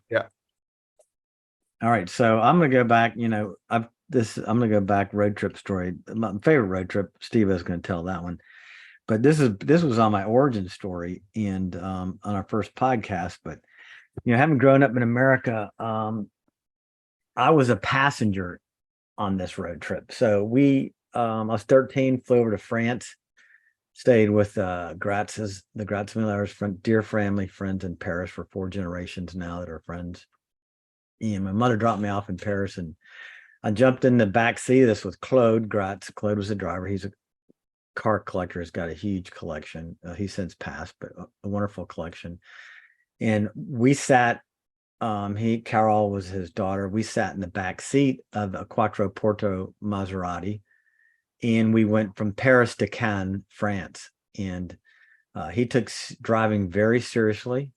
All right, so I'm gonna go back. I'm gonna go back road trip story. My favorite road trip. Steve is gonna tell that one, but this was on my origin story and on our first podcast. But having grown up in America, I was a passenger on this road trip. So I was 13, flew over to France. Stayed with the Gratz Millers, dear family friends in Paris for 4 generations now that are friends. And my mother dropped me off in Paris, and I jumped in the back seat. This was Claude Gratz. Claude was the driver. He's a car collector. He's got a huge collection. He's since passed, but a wonderful collection. And we sat. Carol was his daughter. We sat in the back seat of a Quattroporto Maserati. And we went from Paris to Cannes, France. And he took driving very seriously.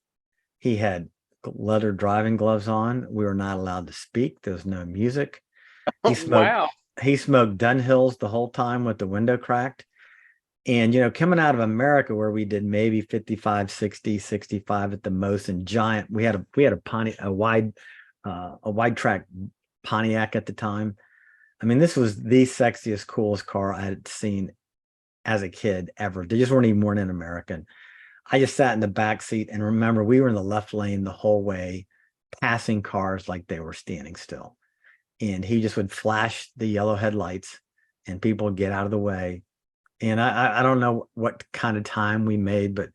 He had leather driving gloves on. We were not allowed to speak. There was no music. He smoked Dunhills the whole time with the window cracked. And, coming out of America where we did maybe 55, 60, 65 at the most, and giant, we had a wide track Pontiac at the time. I mean, this was the sexiest, coolest car I had seen as a kid ever. They just weren't in American. I just sat in the back seat and remember we were in the left lane the whole way, passing cars like they were standing still. And he just would flash the yellow headlights and people would get out of the way. And I don't know what kind of time we made, but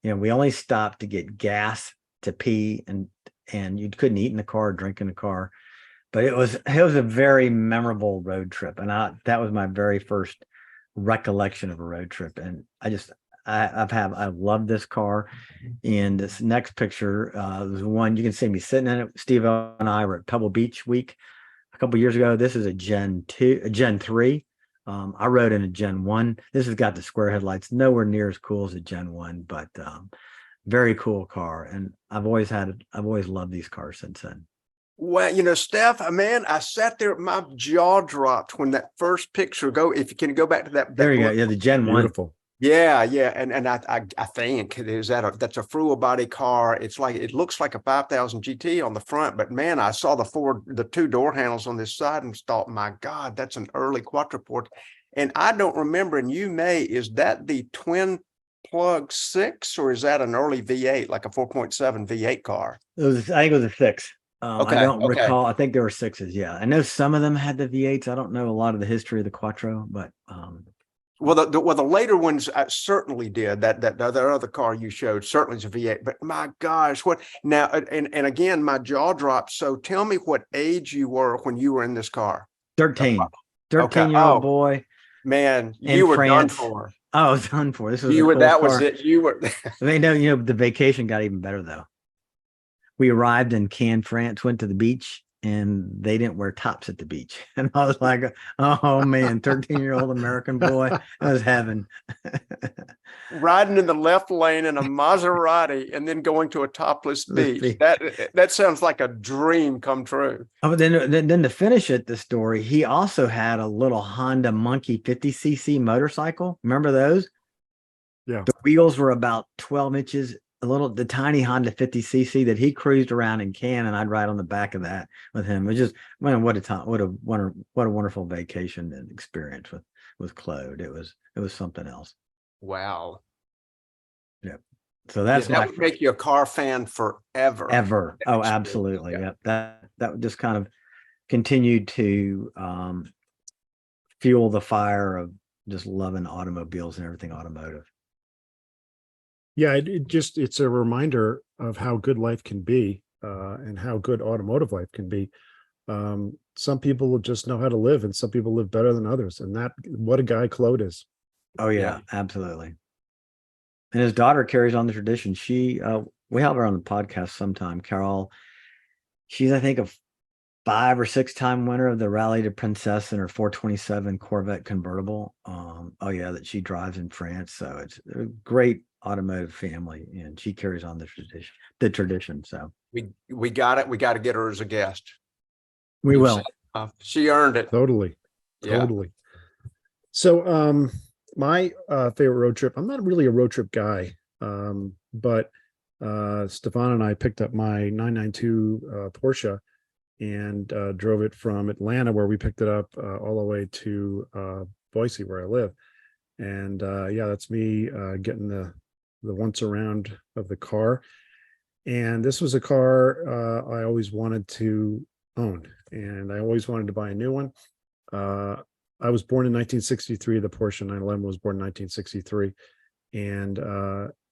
we only stopped to get gas, to pee, and you couldn't eat in the car or drink in the car. But it was a very memorable road trip, and that was my very first recollection of a road trip. And I love this car. And this next picture is one you can see me sitting in it. Steve and I were at Pebble Beach week a couple of years ago. This is a Gen 3. I rode in a Gen 1. This has got the square headlights, nowhere near as cool as a Gen 1, but very cool car. And I've always loved these cars since then. Well, Steph, man, I sat there, my jaw dropped when that first picture if you can go back to that. There you go. Yeah, the Gen 1. Beautiful. Yeah. And I think that's a Frual body car. It looks like a 5000 GT on the front, but man, I saw the 2 door handles on this side and thought, my God, that's an early Quattroporte. And I don't remember, and is that the twin plug 6 or is that an early V8, like a 4.7 V8 car? I think it was a 6. I don't recall. I think there were 6s. Yeah, I know some of them had the V8s. I don't know a lot of the history of the Quattro, but the later ones certainly did. That other car you showed certainly is a V8. But my gosh, what now? And again, my jaw dropped. So tell me what age you were when you were in this car. 13. 13-year-old boy. Man, you were done for. Oh, I was done for. This was that was it. You were. The vacation got even better though. We arrived in Cannes, France, went to the beach, and they didn't wear tops at the beach. And I was like, oh man, 13-year-old American boy, that was heaven. Riding in the left lane in a Maserati and then going to a topless This beach. beach. That sounds like a dream come true. Oh, but then to finish it, the story, he also had a little Honda Monkey 50cc motorcycle. Remember those? Yeah. The wheels were about 12 inches, the tiny Honda 50cc that he cruised around in Cannes, and I'd ride on the back of that with him. It was just, man, what a time, what a wonderful vacation and experience with Claude. It was something else. Wow. Yeah. So that's that would make you a car fan forever. Ever. Oh, absolutely. Yeah. Yep. That just kind of continued to fuel the fire of just loving automobiles and everything automotive. Yeah, it's a reminder of how good life can be, and how good automotive life can be. Some people just know how to live, and some people live better than others. And what a guy Claude is. Oh yeah, absolutely. And his daughter carries on the tradition. We have her on the podcast sometime, Carol. She's, I think, a 5 or 6 time winner of the Rally de Princesse in her 427 Corvette convertible. That she drives in France. So it's a great automotive family, and she carries on the tradition. So we got it. We got to get her as a guest. We will. She earned it. Totally. So my favorite road trip, I'm not really a road trip guy, but Stefan and I picked up my 992 Porsche and drove it from Atlanta, where we picked it up, all the way to Boise, where I live. And that's me getting the once around of the car. And this was a car I always wanted to own, and I always wanted to buy a new one. I was born in 1963. The Porsche 911 was born in 1963. And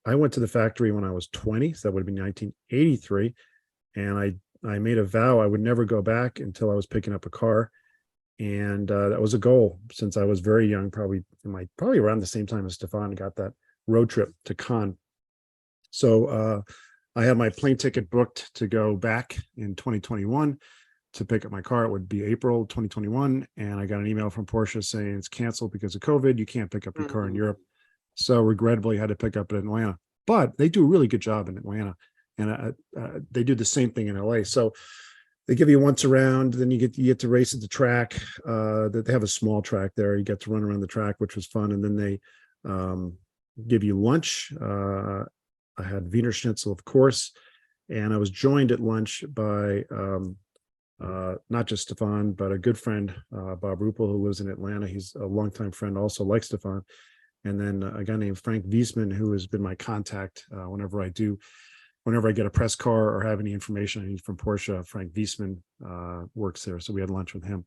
I went to the factory when I was 20. So that would have been 1983. And I made a vow I would never go back until I was picking up a car. And that was a goal since I was very young, probably around the same time as Stefan got that road trip to Cannes. So I had my plane ticket booked to go back in 2021 to pick up my car. It would be April 2021. And I got an email from Porsche saying it's canceled because of COVID. You can't pick up your car in Europe. So regrettably, I had to pick up in Atlanta. But they do a really good job in Atlanta. And they do the same thing in LA. So they give you once around, then you get to race at the track. That they have a small track there. You get to run around the track, which was fun. And then they give you lunch. I had Wiener Schnitzel, of course, and I was joined at lunch by not just Stefan, but a good friend, Bob Ruppel, who lives in Atlanta. He's a longtime friend, also like Stefan. And then a guy named Frank Wiesman, who has been my contact whenever I get a press car or have any information I need from Porsche. Frank Wiesman works there. So we had lunch with him.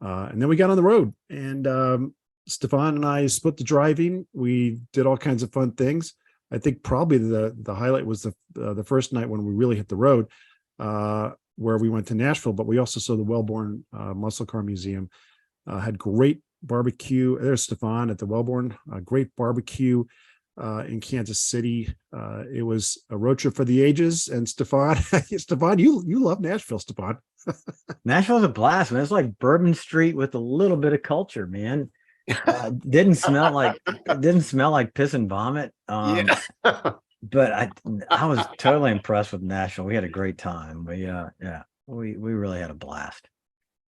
And then we got on the road, and Stefan and I split the driving. We did all kinds of fun things. I think probably the highlight was the first night when we really hit the road, where we went to Nashville, but we also saw the Wellborn Muscle Car Museum. Had great barbecue. There's Stefan at the Wellborn, great barbecue in Kansas City. It was a road trip for the ages. And Stefan, you love Nashville, Stefan. Nashville's a blast, man. It's like Bourbon Street with a little bit of culture, man. Didn't smell like piss and vomit. But I was totally impressed with Nashville. We had a great time. We really had a blast.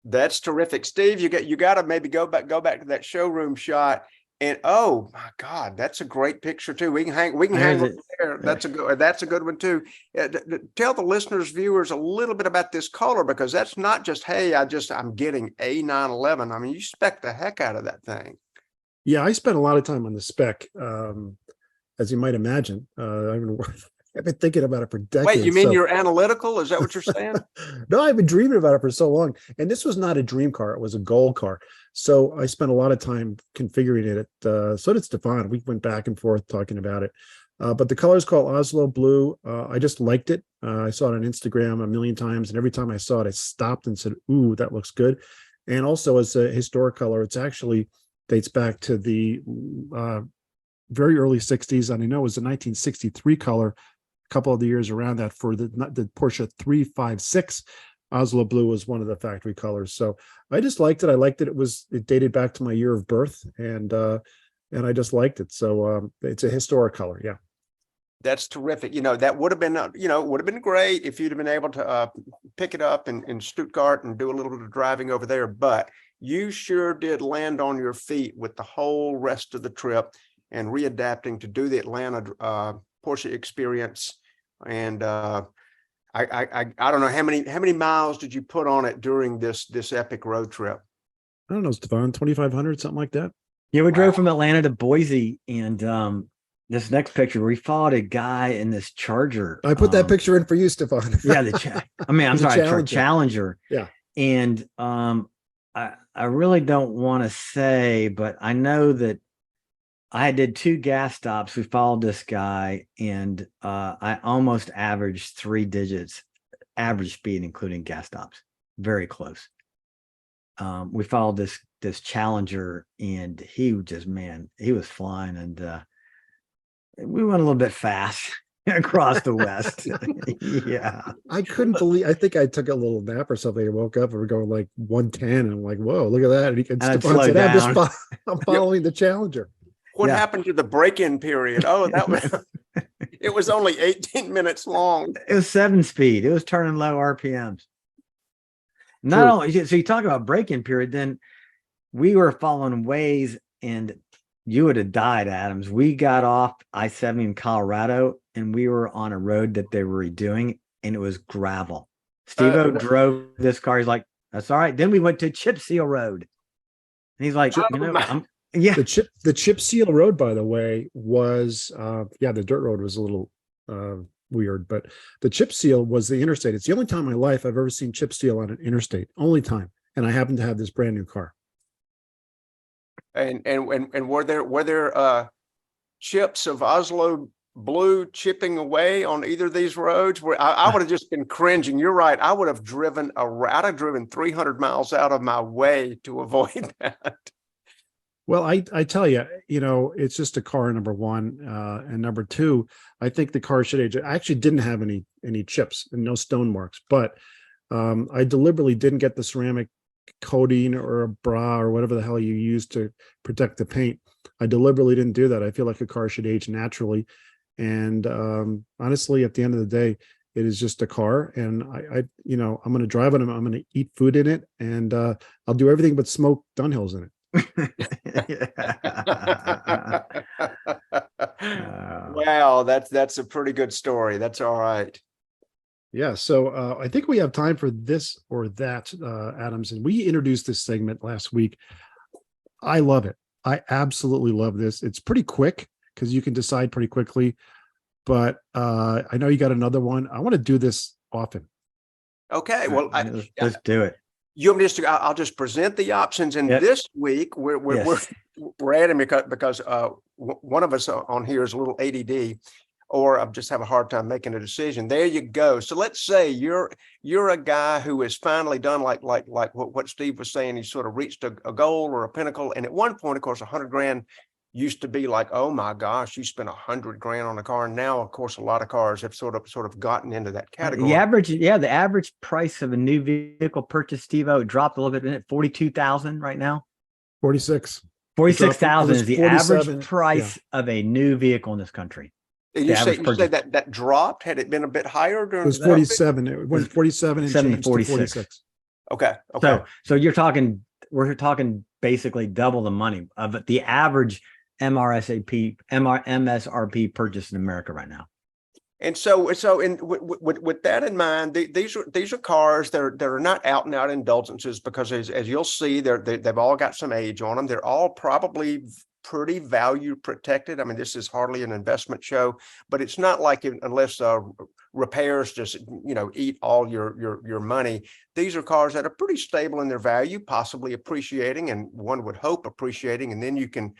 That's terrific, Steve. You got to maybe go back to that showroom shot. And oh my God, that's a great picture too. We can hang over there. That's a good one too. Tell the listeners, viewers, a little bit about this color, because that's not just, hey, I'm getting a 911. I mean, you spec the heck out of that thing. Yeah, I spent a lot of time on the spec, as you might imagine. I've been thinking about it for decades. Wait, you mean you're analytical? Is that what you're saying? No, I've been dreaming about it for so long. And this was not a dream car. It was a goal car. So I spent a lot of time configuring it. So did Stefan. We went back and forth talking about it. But the color is called Oslo Blue. I just liked it. I saw it on Instagram a million times. And every time I saw it, I stopped and said, ooh, that looks good. And also as a historic color, it's actually dates back to the very early 60s. And I know it was a 1963 color. Couple of the years around that for the Porsche 356, Oslo blue was one of the factory colors. So I just liked it. I liked it. It dated back to my year of birth, and I just liked it. So it's a historic color. Yeah. That's terrific. You know, that would have been, would have been great if you'd have been able to pick it up in Stuttgart and do a little bit of driving over there. But you sure did land on your feet with the whole rest of the trip and readapting to do the Atlanta Porsche experience. And I don't know how many miles did you put on it during this epic road trip? I don't know, Stefan, 2,500, something like that. Yeah, we drove from Atlanta to Boise, and this next picture, we followed a guy in this Charger. I put that picture in for you, Stefan. Yeah, I'm sorry, Challenger. Yeah. And I really don't want to say, but I know that I did 2 gas stops. We followed this guy, and I almost averaged 3 digits, average speed, including gas stops. Very close. We followed this Challenger, and he was flying, and we went a little bit fast across the West. Yeah. I couldn't believe, I think I took a little nap or something and woke up and we're going like 110. And I'm like, whoa, look at that. And Stefan said, I'm following the Challenger. What happened to the break-in period? Oh, that was, it was only 18 minutes long. It was 7-speed. It was turning low RPMs. Not only, so you talk about break-in period, then we were following Waze, and you would have died, Adams. We got off I-70 in Colorado, and we were on a road that they were redoing, and it was gravel. Steve-O drove this car. He's like, that's all right. Then we went to Chip Seal Road. And he's like, The Chip Seal Road, by the way, was, the dirt road was a little weird, but the Chip Seal was the interstate. It's the only time in my life I've ever seen Chip Seal on an interstate. Only time. And I happen to have this brand new car. And were there chips of Oslo blue chipping away on either of these roads? Where I would have just been cringing. You're right. I would have driven 300 miles out of my way to avoid that. Well, I tell you, it's just a car, number one, and number two, I think the car should age. I actually didn't have any chips and no stone marks, but I deliberately didn't get the ceramic coating or a bra or whatever the hell you use to protect the paint. I deliberately didn't do that. I feel like a car should age naturally. And honestly, at the end of the day, it is just a car, and I'm going to drive it. I'm going to eat food in it, and I'll do everything but smoke Dunhills in it. Wow, that's a pretty good story. That's all right. Yeah, so I think we have time for this or that, Adams, and we introduced this segment last week. I love it. I absolutely love this. It's pretty quick because you can decide pretty quickly, but I know you got another one. I want to do this often. Okay, well, let's do it. You want me just I'll just present the options, and this week we're adding because one of us on here is a little ADD, or I just have a hard time making a decision. There you go. So let's say you're a guy who has finally done like what Steve was saying. He sort of reached a goal or a pinnacle, and at one point, of course, $100,000 used to be like, oh my gosh, you spent $100,000 on a car. And now, of course, a lot of cars have sort of gotten into that category. The average price of a new vehicle purchase, Steve-O, dropped a little bit, isn't it? 42,000 right now. 46,000 is the average price of a new vehicle in this country. And you say that dropped? Had it been a bit higher during? It was 47. It went 47 and changed to 46. Okay. So we're talking basically double the money of the average MSRP purchase in America right now. And so with that in mind, these are cars that are not out and out indulgences, because as you'll see, they've all got some age on them. They're all probably pretty value protected. I mean, this is hardly an investment show, but it's not like unless repairs just eat all your money. These are cars that are pretty stable in their value, possibly appreciating, and one would hope appreciating, and then you can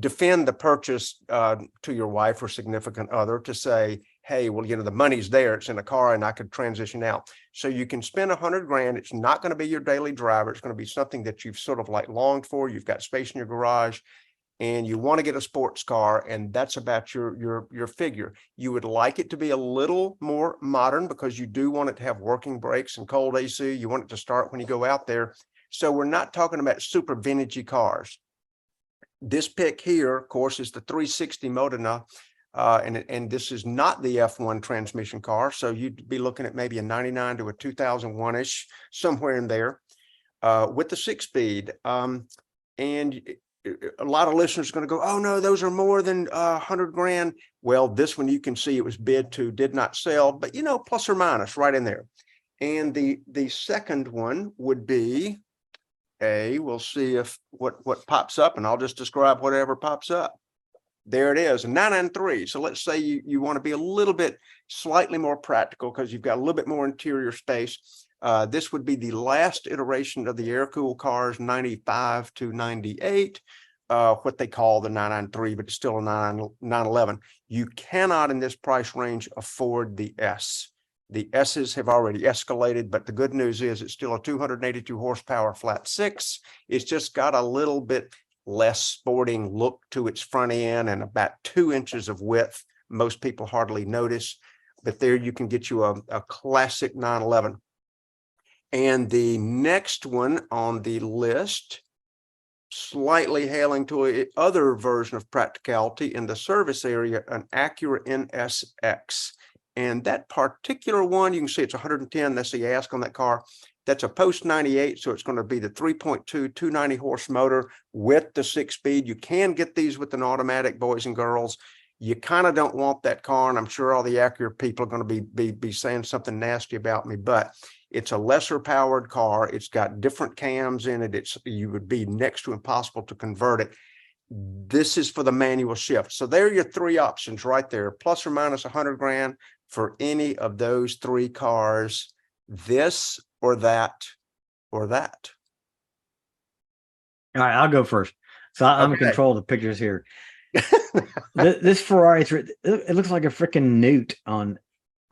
defend the purchase to your wife or significant other to say, hey, well, the money's there, it's in a car, and I could transition out. So you can spend $100,000. It's not going to be your daily driver. It's going to be something that you've sort of like longed for. You've got space in your garage. and you want to get a sports car, and that's about your figure. You would like it to be a little more modern because you do want it to have working brakes and cold AC. You want it to start when you go out there. So we're not talking about super vintagey cars. This pick here, of course, is the 360 Modena, and this is not the F1 transmission car. So you'd be looking at maybe a 99 to a 2001-ish, somewhere in there, with the 6-speed. And a lot of listeners are going to go, oh no, those are more than 100 grand. Well, this one you can see it was bid to, did not sell, but you know, plus or minus right in there. And the second one would be we'll see if what pops up, and I'll just describe whatever pops up. There it is, a 993. So let's say you want to be a little bit slightly more practical because you've got a little bit more interior space. This would be the last iteration of the air-cooled cars, 95 to 98, what they call the 993, but it's still a 911. You cannot in this price range afford the S. The S's have already escalated, but the good news is it's still a 282 horsepower flat six. It's just got a little bit less sporting look to its front end and about 2 inches of width. Most people hardly notice, but there you can get you a classic 911. And the next one on the list, slightly hailing to a other version of practicality in the service area, an Acura NSX. And that particular one, you can see it's 110. That's the ask on that car. That's a post 98. So it's going to be the 3.2, 290 horse motor with the 6-speed. You can get these with an automatic, boys and girls. You kind of don't want that car. And I'm sure all the Acura people are going to be saying something nasty about me, but it's a lesser powered car. It's got different cams in it. You would be next to impossible to convert it. This is for the manual shift. So there are your three options right there, plus or minus 100 grand for any of those three cars, this or that or that. All right, I'll go first. So I'm in control of the pictures here. This Ferrari, it looks like a freaking newt on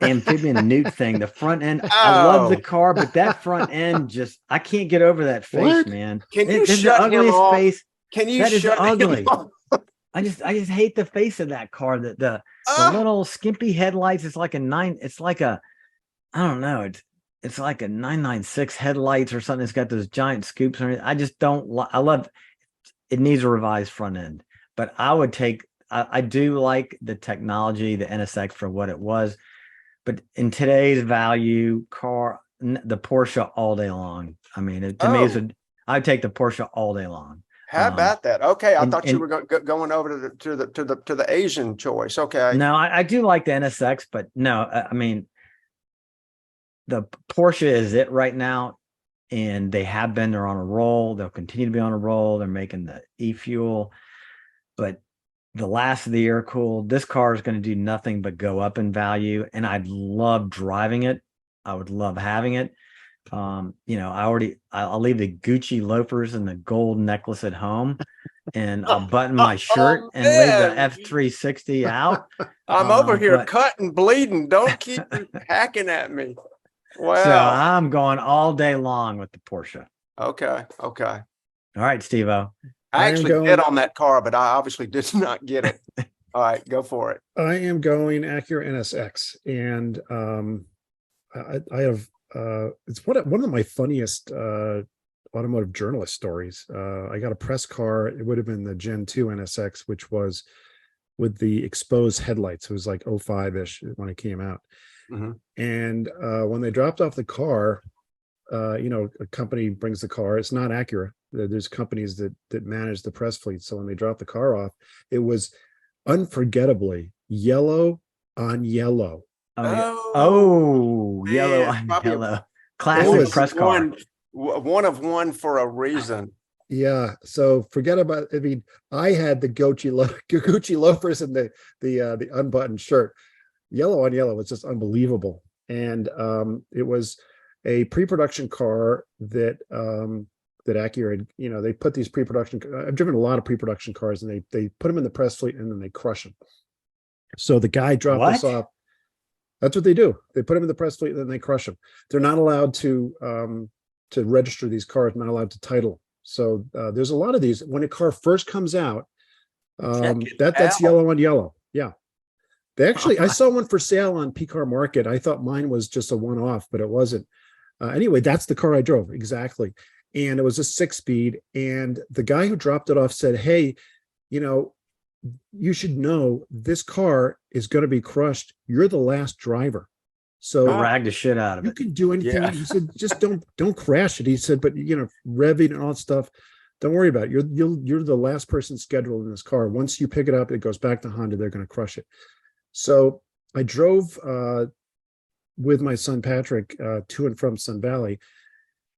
amphibian newt thing. The front end, I love the car, but that front end just, I can't get over that face, What? man. Can you This is shut the him ugliest off? face. Can you That is shut ugly. him off? I just hate the face of that car. The little skimpy headlights. It's like I don't know. It's like a 996 headlights or something. It's got those giant scoops. I just don't. I love. It needs a revised front end, but I would take. I do like the technology, the NSX for what it was, but in today's value car, the Porsche all day long. I mean, to me, I'd take the Porsche all day long. How about that? Okay, I thought you and were going over to the Asian choice. Okay. No, I do like the NSX, but no, I mean, the Porsche is it right now, and they're on a roll. They'll continue to be on a roll. They're making the e-fuel, but the last of the air cooled, this car is going to do nothing but go up in value, and I'd love driving it. I would love having it. I'll leave the Gucci loafers and the gold necklace at home, and I'll button my shirt and leave the F360 out. I'm over here cut and bleeding. Don't keep hacking at me. Wow. So I'm going all day long with the Porsche. Okay. All right, Steve-O. I actually bid on that car, but I obviously did not get it. All right, go for it. I am going Acura NSX, and I have it's one of my funniest automotive journalist stories. I got a press car. It would have been the Gen 2 NSX, which was with the exposed headlights. It was like 05-ish when it came out. Mm-hmm. And when they dropped off the car, a company brings the car. It's not Acura. There's companies that manage the press fleet. So when they dropped the car off, it was unforgettably yellow on yellow. Yellow on yellow. Classic press car. One of one for a reason. Yeah. So forget about. I mean, I had the Gucci loafers and the unbuttoned shirt. Yellow on yellow was just unbelievable. And it was a pre-production car that Acura had, they put these pre-production. I've driven a lot of pre-production cars, and they put them in the press fleet and then they crush them. So the guy dropped us off. That's what they do. They put them in the press fleet and then they crush them. They're not allowed to register these cars, not allowed to title. So there's a lot of these. When a car first comes out, That's out. yellow on yellow. Yeah. They actually, I saw one for sale on P-Car Market. I thought mine was just a one-off, but it wasn't. Anyway, that's the car I drove. Exactly. And it was a 6-speed. And the guy who dropped it off said, hey, you know, you should know this car is going to be crushed. You're the last driver. So Rag the shit out of you it. can do anything. Yeah. He said, just don't crash it. He said, but you know, revving and all that stuff, don't worry about it. You're the last person scheduled in this car. Once you pick it up, it goes back to Honda. They're going to crush it. So I drove with my son Patrick to and from Sun Valley.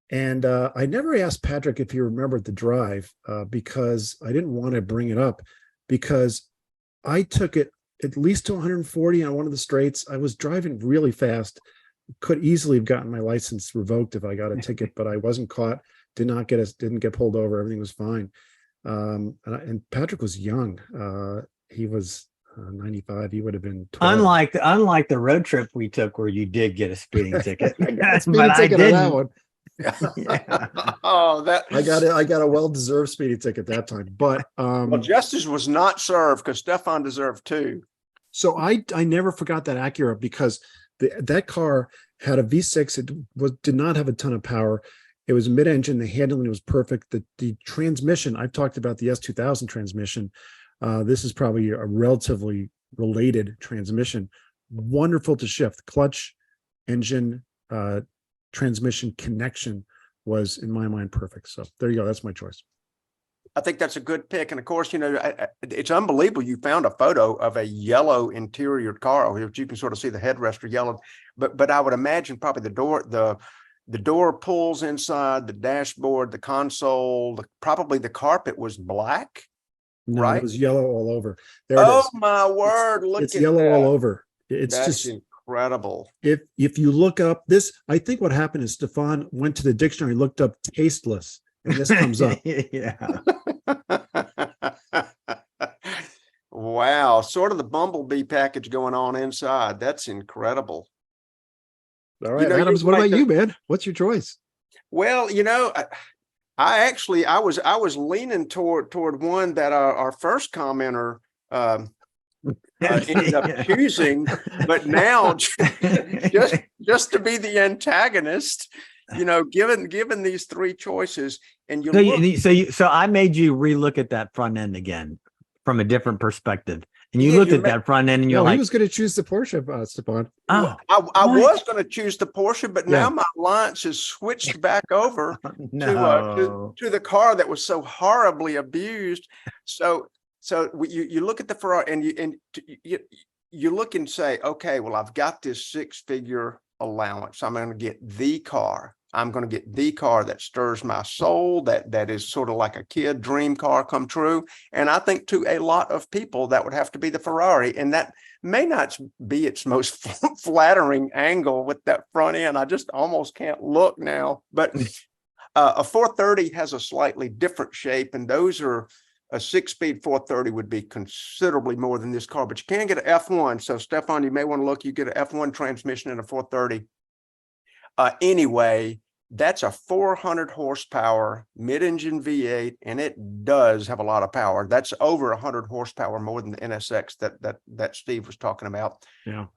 And I never asked Patrick if he remembered the drive because I didn't want to bring it up, because I took it at least to 140 on one of the straights. I was driving really fast, could easily have gotten my license revoked if I got a ticket, but I wasn't caught, didn't get pulled over. Everything was fine. And Patrick was young. He was 95. He would have been 12. Unlike the road trip we took where you did get a speeding ticket. I got a But speeding I ticket on that didn't. one. Yeah. Oh, that I got a well-deserved speeding ticket that time. But well, justice was not served because Stefan deserved 2. so I never forgot that Acura, because that car had a V6. It did not have a ton of power. It was mid-engine. The handling was perfect. The transmission, I've talked about the S2000 transmission. This is probably a relatively related transmission. Wonderful to shift. Clutch, engine, transmission connection was, in my mind, perfect. So there you go. That's my choice. I think that's a good pick. And of course, you know, it's unbelievable. You found a photo of a yellow interior car, which you can sort of see the headrest are yellow. But I would imagine probably the door pulls inside, the dashboard, the console, probably the carpet was black. No, Right? it was yellow all over. There it Oh is. my word! Look It's at yellow that. all over. It's That's just incredible. if you look up this, I think what happened is Stefan went to the dictionary, looked up tasteless, and this comes up. Yeah. Wow, sort of the Bumblebee package going on inside. That's incredible. All right, know, Adams, you what might about you, man? What's your choice? Well, you know, I was leaning toward one that our first commenter ended up choosing, but now just to be the antagonist, you know, given these 3 choices, and So I made you relook at that front end again from a different perspective, and you Yeah, looked you at that front end, and you're No, he like, was going to choose the Porsche, Stefan. "Oh, I what? was going to choose the Porsche, but now Yeah. my alliance has switched back over no." to the car that was so horribly abused. So you look at the Ferrari and you look and say, okay, well, I've got this 6-figure allowance. I'm going to get the car. I'm going to get the car that stirs my soul, that is sort of like a kid dream car come true. And I think to a lot of people that would have to be the Ferrari, and that may not be its most flattering angle with that front end. I just almost can't look now. But a 430 has a slightly different shape, and those are a 6-speed 430 would be considerably more than this car, but you can get an F1. So Stefan, you may want to look, you get an F1 transmission in a 430. Anyway, that's a 400 horsepower mid-engine V8, and it does have a lot of power. That's over 100 horsepower more than the NSX that Steve was talking about. Yeah.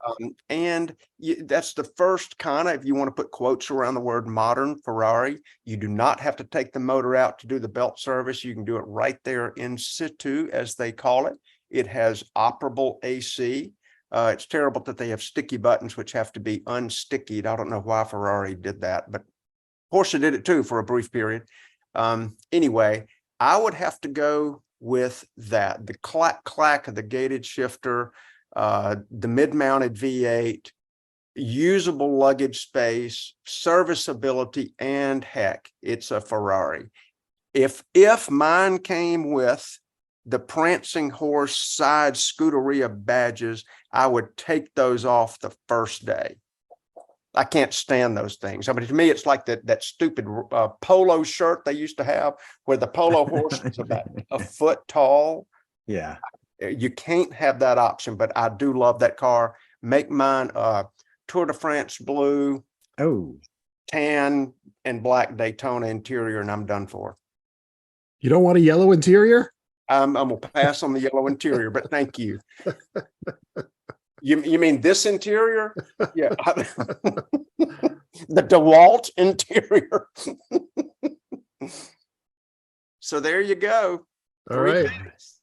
And that's the first kind of, if you want to put quotes around the word modern Ferrari, you do not have to take the motor out to do the belt service. You can do it right there in situ, as they call it. It has operable AC. It's terrible that they have sticky buttons, which have to be unstickied. I don't know why Ferrari did that, but Porsche did it too for a brief period. Anyway, I would have to go with that. The clack of the gated shifter, the mid-mounted V8, usable luggage space, serviceability, and heck, it's a Ferrari. If mine came with the prancing horse side Scuderia badges, I would take those off the first day. I can't stand those things. I mean, to me, it's like that stupid polo shirt they used to have where the polo horse was about a foot tall. Yeah. You can't have that option, but I do love that car. Make mine Tour de France blue, tan, and black Daytona interior, and I'm done for. You don't want a yellow interior? I'm gonna pass on the yellow interior, but thank you. You mean this interior? Yeah. The DeWalt interior. So there you go. All Three right. minutes.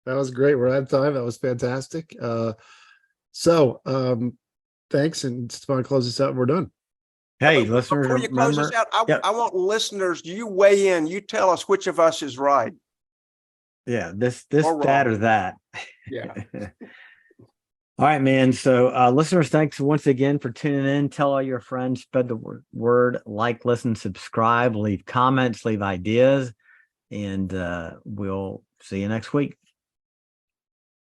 That was great. We're out of time. That was fantastic. Thanks. And Stefan, close this out and we're done. Hey, But listeners, before you close remember, this out, Yep. I want listeners, you weigh in, you tell us which of us is right. yeah, this, Or that, or wrong. that. Yeah. All right, man. So, listeners, thanks once again for tuning in. Tell all your friends, spread the word, like, listen, subscribe, leave comments, leave ideas, and we'll see you next week.